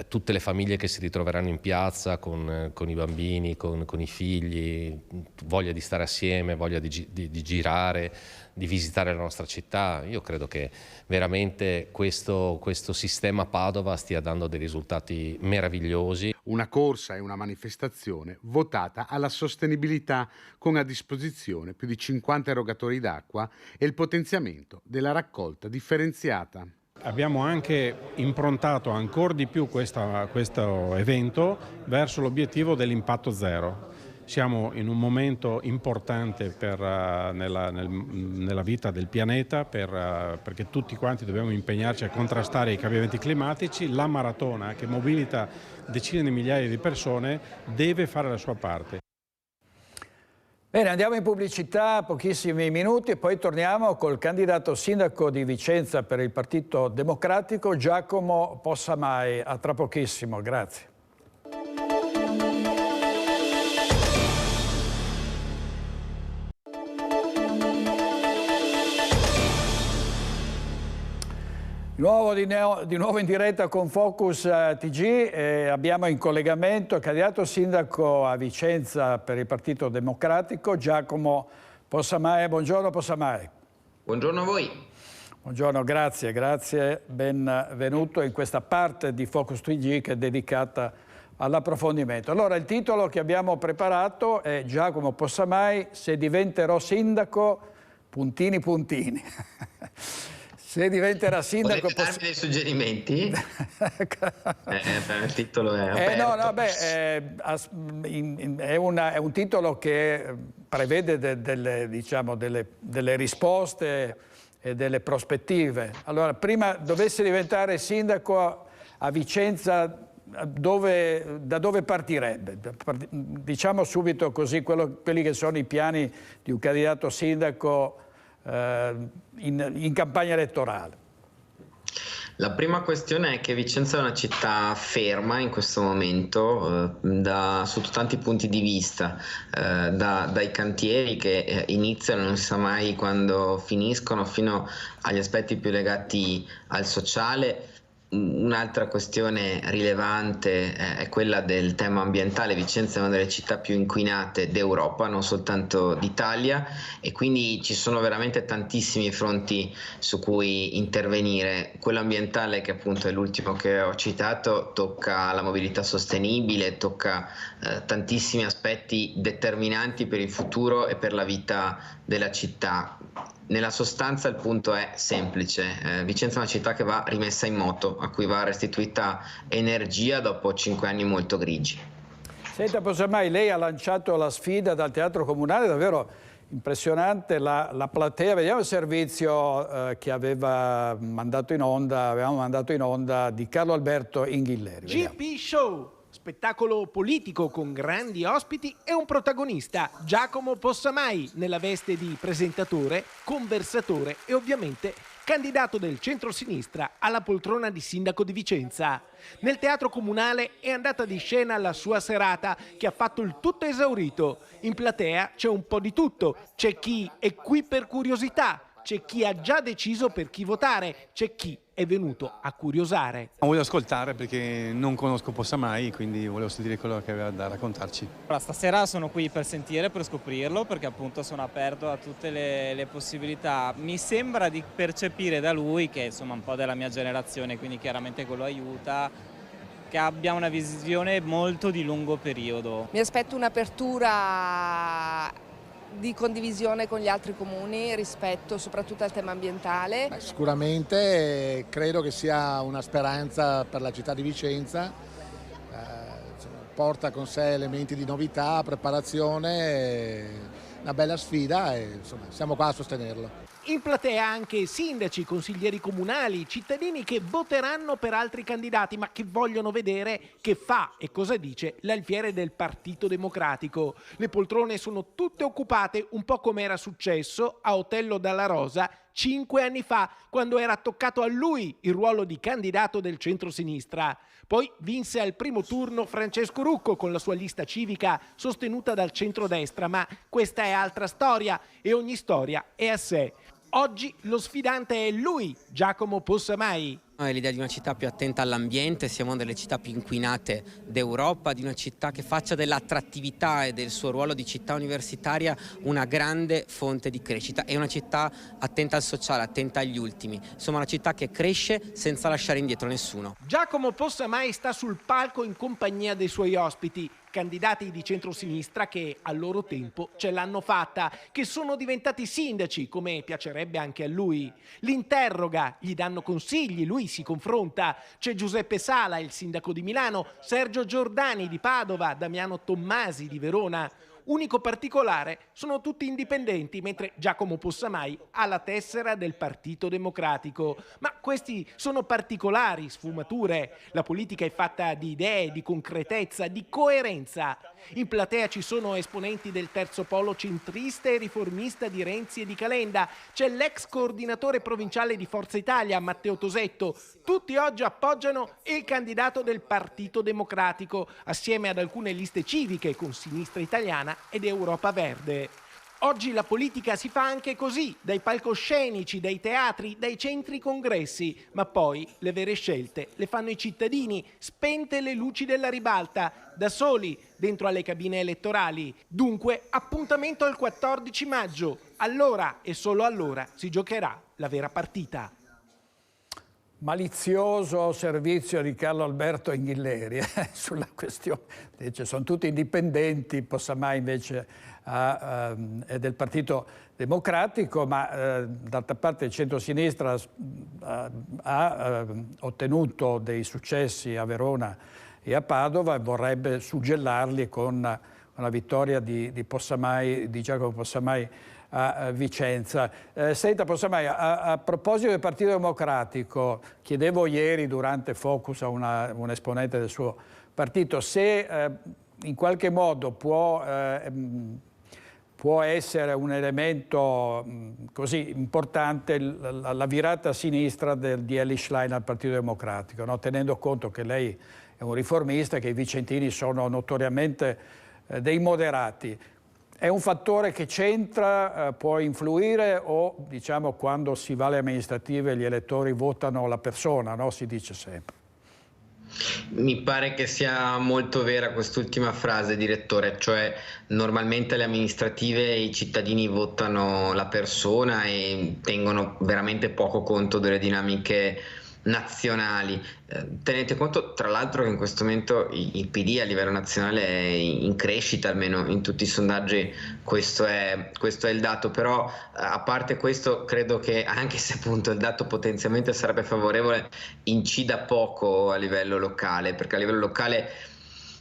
[SPEAKER 4] tutte le famiglie che si ritroveranno in piazza con i bambini, con i figli, voglia di stare assieme, voglia di girare, di visitare la nostra città. Io credo che veramente questo sistema Padova stia dando dei risultati meravigliosi.
[SPEAKER 20] Una corsa e una manifestazione votata alla sostenibilità, con a disposizione più di 50 erogatori d'acqua e il potenziamento della raccolta differenziata.
[SPEAKER 26] Abbiamo anche improntato ancora di più questo evento verso l'obiettivo dell'impatto zero. Siamo in un momento importante nella vita del pianeta, perché tutti quanti dobbiamo impegnarci a contrastare i cambiamenti climatici. La maratona, che mobilita decine di migliaia di persone, deve fare la sua parte.
[SPEAKER 1] Bene, andiamo in pubblicità, pochissimi minuti, e poi torniamo col candidato sindaco di Vicenza per il Partito Democratico, Giacomo Possamai. A tra pochissimo, grazie. Di nuovo in diretta con Focus TG, abbiamo in collegamento il candidato sindaco a Vicenza per il Partito Democratico, Giacomo Possamai. Buongiorno Possamai.
[SPEAKER 27] Buongiorno a voi.
[SPEAKER 1] Buongiorno, grazie, benvenuto in questa parte di Focus TG che è dedicata all'approfondimento. Allora, il titolo che abbiamo preparato è Giacomo Possamai, se diventerò sindaco, puntini. Se diventerà sindaco...
[SPEAKER 2] Volete darmi dei suggerimenti? Il titolo è aperto.
[SPEAKER 1] È un titolo che prevede delle risposte e delle prospettive. Allora, prima dovesse diventare sindaco a Vicenza, da dove partirebbe? Diciamo subito così quelli che sono i piani di un candidato sindaco in campagna elettorale.
[SPEAKER 2] La prima questione è che Vicenza è una città ferma in questo momento sotto tanti punti di vista, dai cantieri che iniziano, non si sa mai quando finiscono, fino agli aspetti più legati al sociale. Un'altra questione rilevante è quella del tema ambientale. Vicenza è una delle città più inquinate d'Europa, non soltanto d'Italia, e quindi ci sono veramente tantissimi fronti su cui intervenire. Quello ambientale, che appunto è l'ultimo che ho citato, tocca la mobilità sostenibile, tocca tantissimi aspetti determinanti per il futuro e per la vita della città. Nella sostanza il punto è semplice, Vicenza è una città che va rimessa in moto, a cui va restituita energia dopo 5 anni molto grigi.
[SPEAKER 1] Senta Possamai, lei ha lanciato la sfida dal Teatro Comunale, davvero impressionante la platea. Vediamo il servizio che avevamo mandato in onda di Carlo Alberto Inghilleri.
[SPEAKER 3] GP Show, spettacolo politico con grandi ospiti e un protagonista, Giacomo Possamai, nella veste di presentatore, conversatore e ovviamente candidato del centro-sinistra alla poltrona di sindaco di Vicenza. Nel Teatro Comunale è andata di scena la sua serata, che ha fatto il tutto esaurito. In platea c'è un po' di tutto, c'è chi è qui per curiosità, c'è chi ha già deciso per chi votare, c'è chi è venuto a curiosare.
[SPEAKER 5] Voglio ascoltare perché non conosco Possamai, quindi volevo sentire quello che aveva da raccontarci.
[SPEAKER 18] Allora, stasera sono qui per sentire, per scoprirlo, perché appunto sono aperto a tutte le possibilità. Mi sembra di percepire da lui, che insomma un po' della mia generazione, quindi chiaramente quello aiuta, che abbia una visione molto di lungo periodo.
[SPEAKER 21] Mi aspetto un'apertura di condivisione con gli altri comuni rispetto soprattutto al tema ambientale.
[SPEAKER 22] Sicuramente credo che sia una speranza per la città di Vicenza, porta con sé elementi di novità, preparazione, una bella sfida e insomma, siamo qua a sostenerlo.
[SPEAKER 3] In platea anche sindaci, consiglieri comunali, cittadini che voteranno per altri candidati ma che vogliono vedere che fa e cosa dice l'alfiere del Partito Democratico. Le poltrone sono tutte occupate, un po' come era successo a Otello Dalla Rosa 5 anni fa, quando era toccato a lui il ruolo di candidato del centro-sinistra. Poi vinse al primo turno Francesco Rucco con la sua lista civica sostenuta dal centrodestra, ma questa è altra storia e ogni storia è a sé. Oggi lo sfidante è lui, Giacomo Possamai.
[SPEAKER 24] È l'idea di una città più attenta all'ambiente, siamo una delle città più inquinate d'Europa, di una città che faccia dell'attrattività e del suo ruolo di città universitaria una grande fonte di crescita. È una città attenta al sociale, attenta agli ultimi, insomma una città che cresce senza lasciare indietro nessuno.
[SPEAKER 3] Giacomo Possamai sta sul palco in compagnia dei suoi ospiti, candidati di centrosinistra che al loro tempo ce l'hanno fatta, che sono diventati sindaci, come piacerebbe anche a lui. Li interroga, gli danno consigli, lui si confronta. C'è Giuseppe Sala, il sindaco di Milano, Sergio Giordani di Padova, Damiano Tommasi di Verona. Unico particolare, sono tutti indipendenti, mentre Giacomo Possamai ha la tessera del Partito Democratico. Ma questi sono particolari, sfumature. La politica è fatta di idee, di concretezza, di coerenza. In platea ci sono esponenti del terzo polo centrista e riformista di Renzi e di Calenda. C'è l'ex coordinatore provinciale di Forza Italia, Matteo Tosetto. Tutti oggi appoggiano il candidato del Partito Democratico, assieme ad alcune liste civiche con Sinistra Italiana ed Europa Verde. Oggi la politica si fa anche così, dai palcoscenici, dai teatri, dai centri congressi, ma poi le vere scelte le fanno i cittadini, spente le luci della ribalta, da soli, dentro alle cabine elettorali. Dunque, appuntamento al 14 maggio. Allora e solo allora si giocherà la vera partita.
[SPEAKER 1] Malizioso servizio di Carlo Alberto Inghilleri sulla questione. Invece sono tutti indipendenti, Possamai invece è del Partito Democratico, ma d'altra parte il centro-sinistra ha ottenuto dei successi a Verona e a Padova e vorrebbe suggellarli con la vittoria di Giacomo Possamai a Vicenza. Senta Possamai, a proposito del Partito Democratico, chiedevo ieri durante Focus a un esponente del suo partito se in qualche modo può essere un elemento così importante la virata a sinistra di Elly Schlein al Partito Democratico, no? Tenendo conto che lei è un riformista, che i vicentini sono notoriamente dei moderati. È un fattore che c'entra, può influire o, diciamo, quando si va alle amministrative gli elettori votano la persona, no? Si dice sempre.
[SPEAKER 2] Mi pare che sia molto vera quest'ultima frase, direttore, cioè normalmente alle amministrative i cittadini votano la persona e tengono veramente poco conto delle dinamiche nazionali. Tenete conto tra l'altro che in questo momento il PD a livello nazionale è in crescita, almeno in tutti i sondaggi questo è il dato, però a parte questo credo che, anche se appunto il dato potenzialmente sarebbe favorevole, incida poco a livello locale, perché a livello locale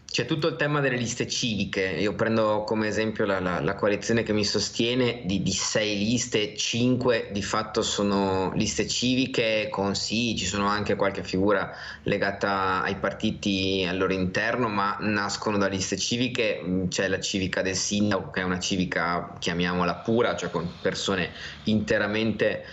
[SPEAKER 2] c'è tutto il tema delle liste civiche. Io prendo come esempio la coalizione che mi sostiene, di 6 liste, 5 di fatto sono liste civiche, ci sono anche qualche figura legata ai partiti al loro interno, ma nascono da liste civiche. C'è la civica del sindaco, che è una civica, chiamiamola pura, cioè con persone interamente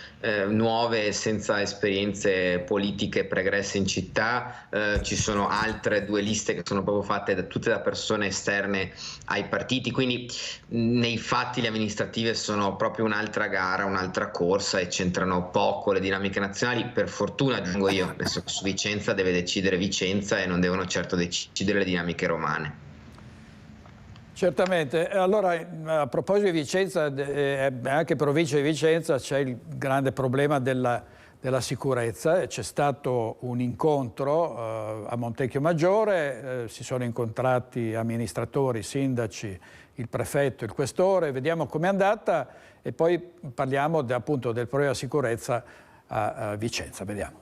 [SPEAKER 2] nuove, senza esperienze politiche pregresse in città. Ci sono altre 2 liste che sono proprio fatte tutte da persone esterne ai partiti, quindi nei fatti le amministrative sono proprio un'altra gara, un'altra corsa e c'entrano poco le dinamiche nazionali. Per fortuna, aggiungo io, adesso su Vicenza deve decidere Vicenza e non devono certo decidere le dinamiche romane.
[SPEAKER 1] Certamente. Allora, a proposito di Vicenza, anche provincia di Vicenza, c'è il grande problema della sicurezza. C'è stato un incontro a Montecchio Maggiore, si sono incontrati amministratori, sindaci, il prefetto, il questore, vediamo com'è andata e poi parliamo appunto del problema sicurezza a Vicenza. Vediamo.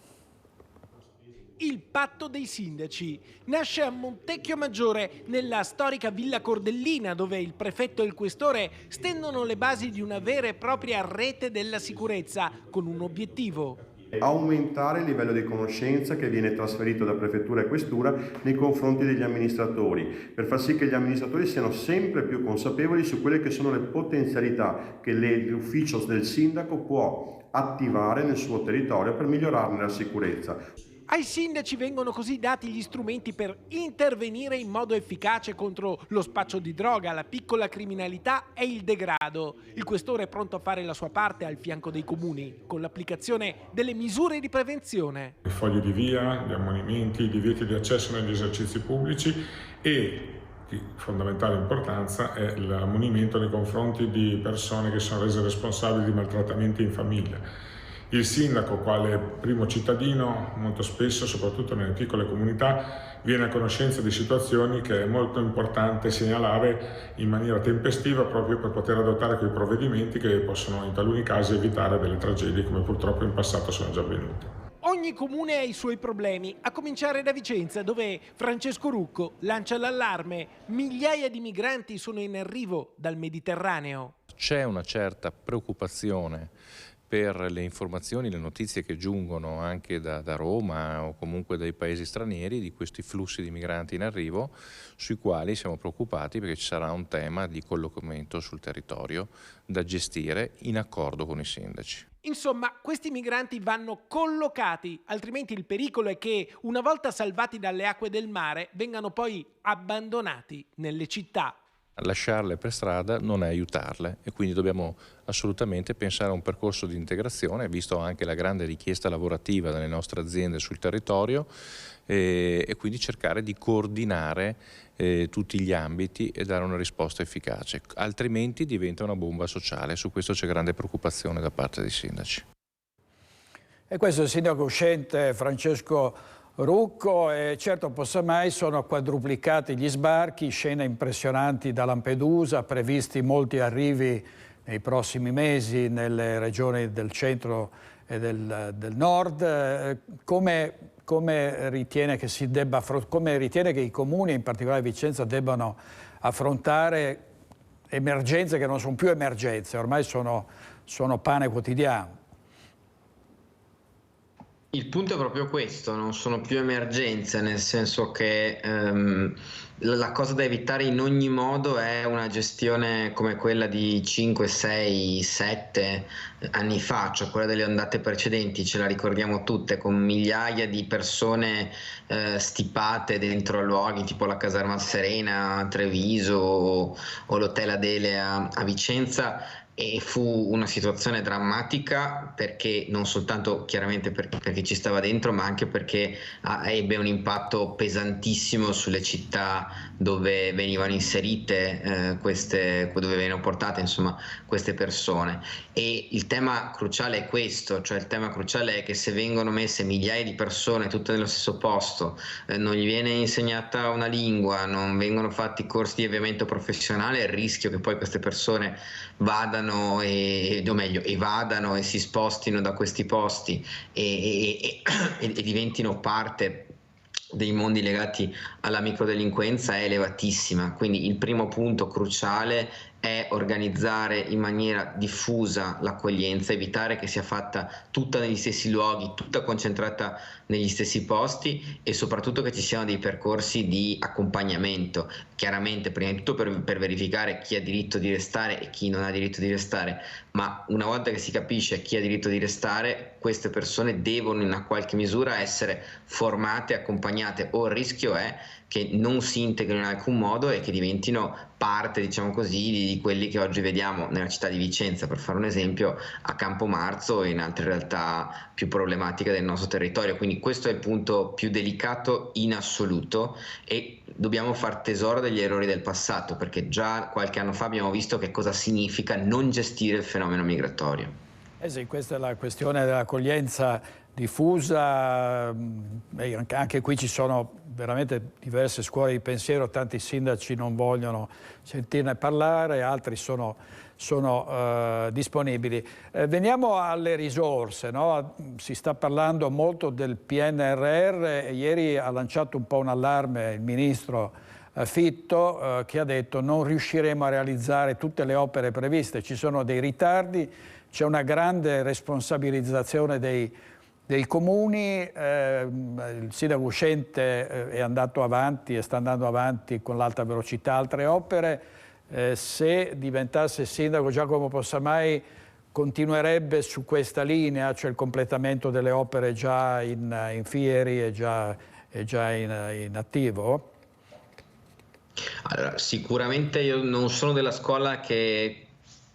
[SPEAKER 3] Il patto dei sindaci nasce a Montecchio Maggiore, nella storica Villa Cordellina, dove il prefetto e il questore stendono le basi di una vera e propria rete della sicurezza, con un obiettivo:
[SPEAKER 6] aumentare il livello di conoscenza che viene trasferito da prefettura e questura nei confronti degli amministratori, per far sì che gli amministratori siano sempre più consapevoli su quelle che sono le potenzialità che l'ufficio del sindaco può attivare nel suo territorio per migliorarne la sicurezza.
[SPEAKER 3] Ai sindaci vengono così dati gli strumenti per intervenire in modo efficace contro lo spaccio di droga, la piccola criminalità e il degrado. Il questore è pronto a fare la sua parte al fianco dei comuni, con l'applicazione delle misure di prevenzione.
[SPEAKER 7] I fogli di via, gli ammonimenti, i divieti di accesso negli esercizi pubblici e di fondamentale importanza è l'ammonimento nei confronti di persone che sono rese responsabili di maltrattamenti in famiglia. Il sindaco, quale primo cittadino, molto spesso, soprattutto nelle piccole comunità, viene a conoscenza di situazioni che è molto importante segnalare in maniera tempestiva, proprio per poter adottare quei provvedimenti che possono in taluni casi evitare delle tragedie come purtroppo in passato sono già avvenute.
[SPEAKER 3] Ogni comune ha i suoi problemi, a cominciare da Vicenza, dove Francesco Rucco lancia l'allarme. Migliaia di migranti sono in arrivo dal Mediterraneo.
[SPEAKER 8] C'è una certa preoccupazione per le informazioni, le notizie che giungono anche da Roma o comunque dai paesi stranieri di questi flussi di migranti in arrivo, sui quali siamo preoccupati perché ci sarà un tema di collocamento sul territorio da gestire in accordo con i sindaci.
[SPEAKER 3] Insomma, questi migranti vanno collocati, altrimenti il pericolo è che, una volta salvati dalle acque del mare, vengano poi abbandonati nelle città.
[SPEAKER 8] Lasciarle per strada non è aiutarle e quindi dobbiamo assolutamente pensare a un percorso di integrazione, visto anche la grande richiesta lavorativa delle nostre aziende sul territorio, e quindi cercare di coordinare tutti gli ambiti e dare una risposta efficace, altrimenti diventa una bomba sociale. Su questo c'è grande preoccupazione da parte dei sindaci.
[SPEAKER 1] E questo è il sindaco uscente Francesco Rucco, e certo Possamai sono quadruplicati gli sbarchi, scene impressionanti da Lampedusa, previsti molti arrivi nei prossimi mesi nelle regioni del centro e del nord. Come ritiene che i comuni, in particolare Vicenza, debbano affrontare emergenze che non sono più emergenze, ormai sono pane quotidiano?
[SPEAKER 2] Il punto è proprio questo, non sono più emergenze, nel senso che la cosa da evitare in ogni modo è una gestione come quella di 5, 6, 7 anni fa, cioè quella delle ondate precedenti, ce la ricordiamo tutte, con migliaia di persone stipate dentro a luoghi tipo la caserma Serena a Treviso o l'Hotel Adele a Vicenza. E fu una situazione drammatica, perché non soltanto chiaramente perché ci stava dentro, ma anche perché ebbe un impatto pesantissimo sulle città dove venivano inserite dove venivano portate insomma queste persone. E il tema cruciale è questo, cioè il tema cruciale è che se vengono messe migliaia di persone tutte nello stesso posto, non gli viene insegnata una lingua, non vengono fatti corsi di avviamento professionale, il rischio che poi queste persone vadano e si spostino da questi posti e diventino parte dei mondi legati alla microdelinquenza è elevatissima. Quindi il primo punto cruciale è organizzare in maniera diffusa l'accoglienza, evitare che sia fatta tutta negli stessi luoghi, tutta concentrata negli stessi posti, e soprattutto che ci siano dei percorsi di accompagnamento, chiaramente prima di tutto per verificare chi ha diritto di restare e chi non ha diritto di restare, ma una volta che si capisce chi ha diritto di restare, queste persone devono in una qualche misura essere formate, accompagnate, o il rischio è che non si integrino in alcun modo e che diventino parte, diciamo così, di quelli che oggi vediamo nella città di Vicenza, per fare un esempio, a Campomarzo e in altre realtà più problematiche del nostro territorio. Quindi questo è il punto più delicato in assoluto, e dobbiamo far tesoro degli errori del passato, perché già qualche anno fa abbiamo visto che cosa significa non gestire il fenomeno migratorio.
[SPEAKER 1] Sì, questa è la questione dell'accoglienza diffusa. Anche qui ci sono veramente diverse scuole di pensiero, tanti sindaci non vogliono sentirne parlare, altri sono disponibili. Veniamo alle risorse, no? Si sta parlando molto del PNRR e ieri ha lanciato un po' un allarme il ministro Fitto, che ha detto non riusciremo a realizzare tutte le opere previste, ci sono dei ritardi, c'è una grande responsabilizzazione dei comuni. Il sindaco uscente è andato avanti e sta andando avanti con l'alta velocità altre opere. Se diventasse sindaco Giacomo Possamai continuerebbe su questa linea, cioè il completamento delle opere già in fieri e già in attivo?
[SPEAKER 2] Allora, sicuramente io non sono della scuola che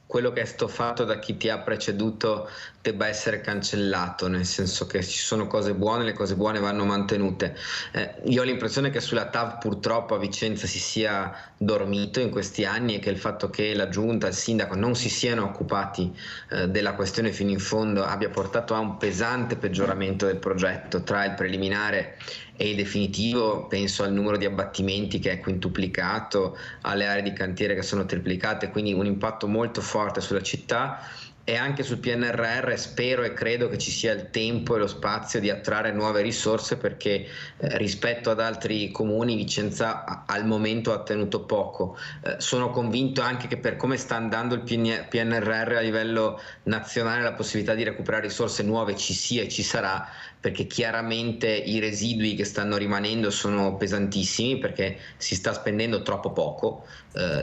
[SPEAKER 2] quello che è stato fatto da chi ti ha preceduto debba essere cancellato, nel senso che ci sono cose buone, le cose buone vanno mantenute. Io ho l'impressione che sulla TAV purtroppo a Vicenza si sia dormito in questi anni, e che il fatto che la giunta, il sindaco non si siano occupati della questione fino in fondo abbia portato a un pesante peggioramento del progetto tra il preliminare e il definitivo. Penso al numero di abbattimenti che è quintuplicato, alle aree di cantiere che sono triplicate, quindi un impatto molto forte sulla città. E anche sul PNRR spero e credo che ci sia il tempo e lo spazio di attrarre nuove risorse, perché rispetto ad altri comuni Vicenza al momento ha ottenuto poco. Sono convinto anche che per come sta andando il PNRR a livello nazionale la possibilità di recuperare risorse nuove ci sia e ci sarà, perché chiaramente i residui che stanno rimanendo sono pesantissimi, perché si sta spendendo troppo poco.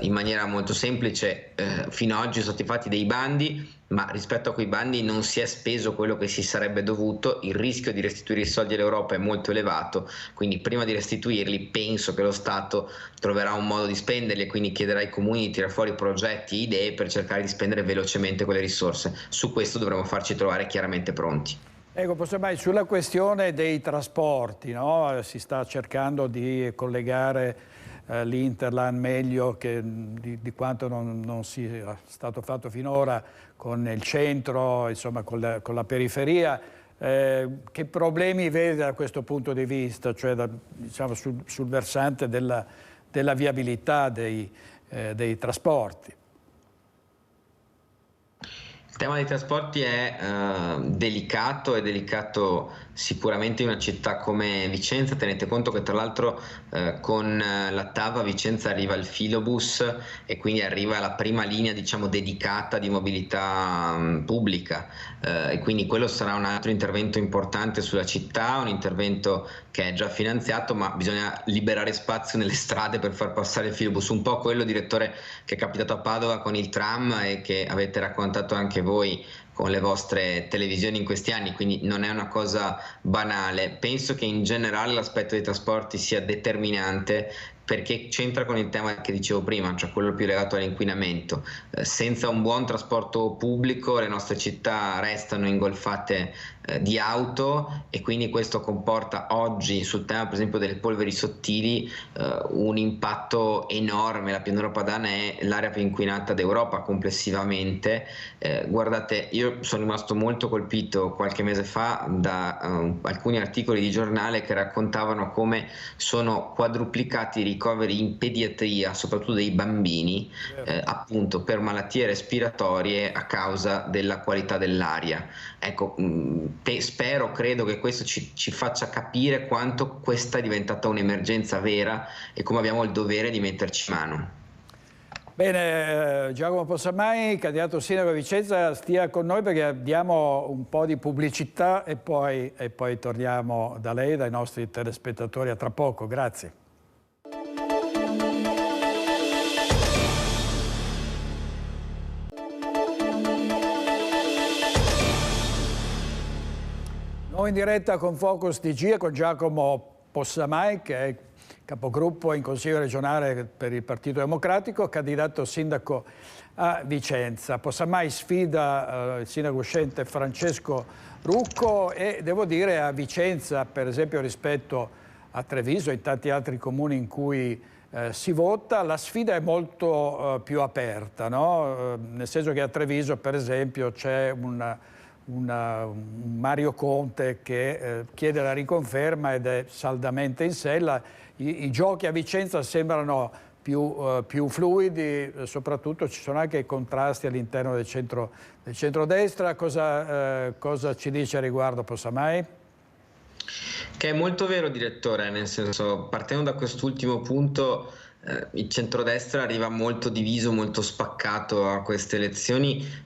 [SPEAKER 2] In maniera molto semplice, fino ad oggi sono stati fatti dei bandi, ma rispetto a quei bandi non si è speso quello che si sarebbe dovuto, il rischio di restituire i soldi all'Europa è molto elevato, quindi prima di restituirli penso che lo Stato troverà un modo di spenderli e quindi chiederà ai comuni di tirare fuori progetti e idee per cercare di spendere velocemente quelle risorse. Su questo dovremo farci trovare chiaramente pronti.
[SPEAKER 1] Ecco, mai sulla questione dei trasporti, no? Si sta cercando di collegare l'Interland meglio di quanto non sia stato fatto finora con il centro, insomma con la periferia. Che problemi vede da questo punto di vista, cioè diciamo sul versante della viabilità dei trasporti?
[SPEAKER 2] Il tema dei trasporti è delicato sicuramente in una città come Vicenza. Tenete conto che tra l'altro con la TAV a Vicenza arriva il filobus e quindi arriva la prima linea, diciamo, dedicata di mobilità pubblica, e quindi quello sarà un altro intervento importante sulla città, un intervento che è già finanziato, ma bisogna liberare spazio nelle strade per far passare il filobus, un po' quello, direttore, che è capitato a Padova con il tram e che avete raccontato anche voi con le vostre televisioni in questi anni, quindi non è una cosa banale. Penso che in generale l'aspetto dei trasporti sia determinante, perché c'entra con il tema che dicevo prima, cioè quello più legato all'inquinamento. Senza un buon trasporto pubblico le nostre città restano ingolfate di auto, e quindi questo comporta oggi sul tema per esempio delle polveri sottili un impatto enorme. La pianura padana è l'area più inquinata d'Europa complessivamente. Guardate, io sono rimasto molto colpito qualche mese fa da alcuni articoli di giornale che raccontavano come sono quadruplicati i ricoveri in pediatria, soprattutto dei bambini, appunto per malattie respiratorie a causa della qualità dell'aria. Ecco, credo che questo ci faccia capire quanto questa è diventata un'emergenza vera e come abbiamo il dovere di metterci mano.
[SPEAKER 1] Bene, Giacomo Possamai, candidato sindaco di Vicenza, stia con noi perché diamo un po' di pubblicità e poi torniamo da lei, dai nostri telespettatori a tra poco. Grazie. Nuovo in diretta con Focus TG e con Giacomo Possamai, che è capogruppo in Consiglio regionale per il Partito Democratico, candidato sindaco a Vicenza. Possamai sfida il sindaco uscente Francesco Rucco e devo dire a Vicenza, per esempio rispetto a Treviso e in tanti altri comuni in cui si vota, la sfida è molto più aperta, no? Nel senso che a Treviso, per esempio, c'è un Mario Conte che chiede la riconferma ed è saldamente in sella. I giochi a Vicenza sembrano più fluidi, soprattutto ci sono anche contrasti all'interno del centrodestra. Cosa ci dice a riguardo, Possamai?
[SPEAKER 2] Che è molto vero, direttore, nel senso, partendo da quest'ultimo punto, il centrodestra arriva molto diviso, molto spaccato a queste elezioni.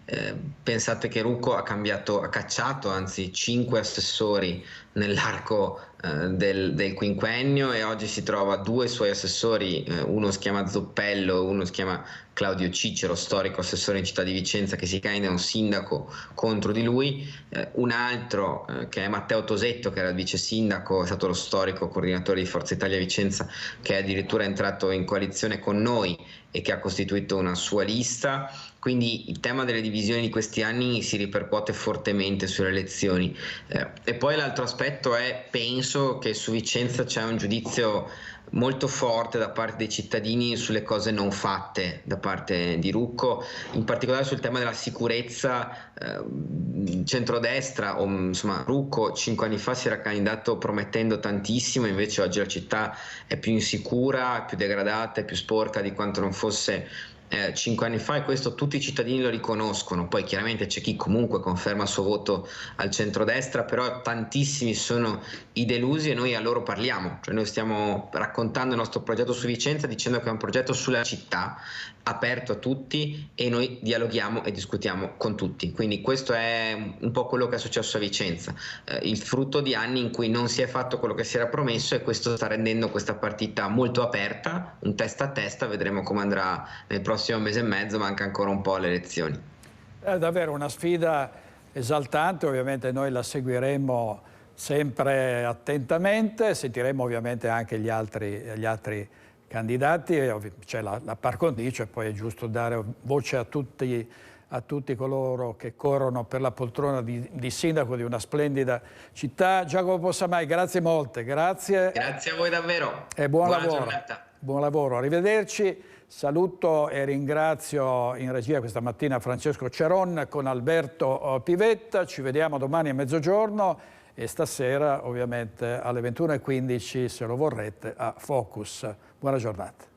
[SPEAKER 2] Pensate che Rucco ha cacciato anzi 5 assessori nell'arco del quinquennio e oggi si trova 2 suoi assessori, uno si chiama Zoppello, uno si chiama Claudio Cicero, storico assessore in città di Vicenza, che si candida un sindaco contro di lui, un altro che è Matteo Tosetto, che era il vice sindaco, è stato lo storico coordinatore di Forza Italia Vicenza, che è addirittura entrato in coalizione con noi e che ha costituito una sua lista. Quindi il tema delle divisioni di questi anni si ripercuote fortemente sulle elezioni. E poi l'altro aspetto è, penso che su Vicenza c'è un giudizio molto forte da parte dei cittadini sulle cose non fatte da parte di Rucco, in particolare sul tema della sicurezza. Centrodestra, o insomma Rucco 5 anni fa si era candidato promettendo tantissimo, invece oggi la città è più insicura, più degradata, è più sporca di quanto non fosse 5 anni fa, e questo tutti i cittadini lo riconoscono. Poi chiaramente c'è chi comunque conferma il suo voto al centrodestra, però tantissimi sono i delusi e noi a loro parliamo, cioè noi stiamo raccontando il nostro progetto su Vicenza dicendo che è un progetto sulla città, aperto a tutti, e noi dialoghiamo e discutiamo con tutti. Quindi questo è un po' quello che è successo a Vicenza, il frutto di anni in cui non si è fatto quello che si era promesso, e questo sta rendendo questa partita molto aperta, un testa a testa. Vedremo come andrà nel prossimo mese e mezzo, manca ancora un po' alle elezioni.
[SPEAKER 1] È davvero una sfida esaltante, ovviamente noi la seguiremo sempre attentamente, sentiremo ovviamente anche gli altri candidati, c'è la par condicio e poi è giusto dare voce a tutti coloro che corrono per la poltrona di sindaco di una splendida città. Giacomo Possamai, grazie molte, grazie.
[SPEAKER 2] Grazie a voi davvero.
[SPEAKER 1] E buon
[SPEAKER 2] Buona
[SPEAKER 1] lavoro.
[SPEAKER 2] giornata.
[SPEAKER 1] Buon lavoro, arrivederci. Saluto e ringrazio in regia questa mattina Francesco Ceron con Alberto Pivetta. Ci vediamo domani a mezzogiorno e stasera ovviamente alle 21:15, se lo vorrete, a Focus. Buona giornata.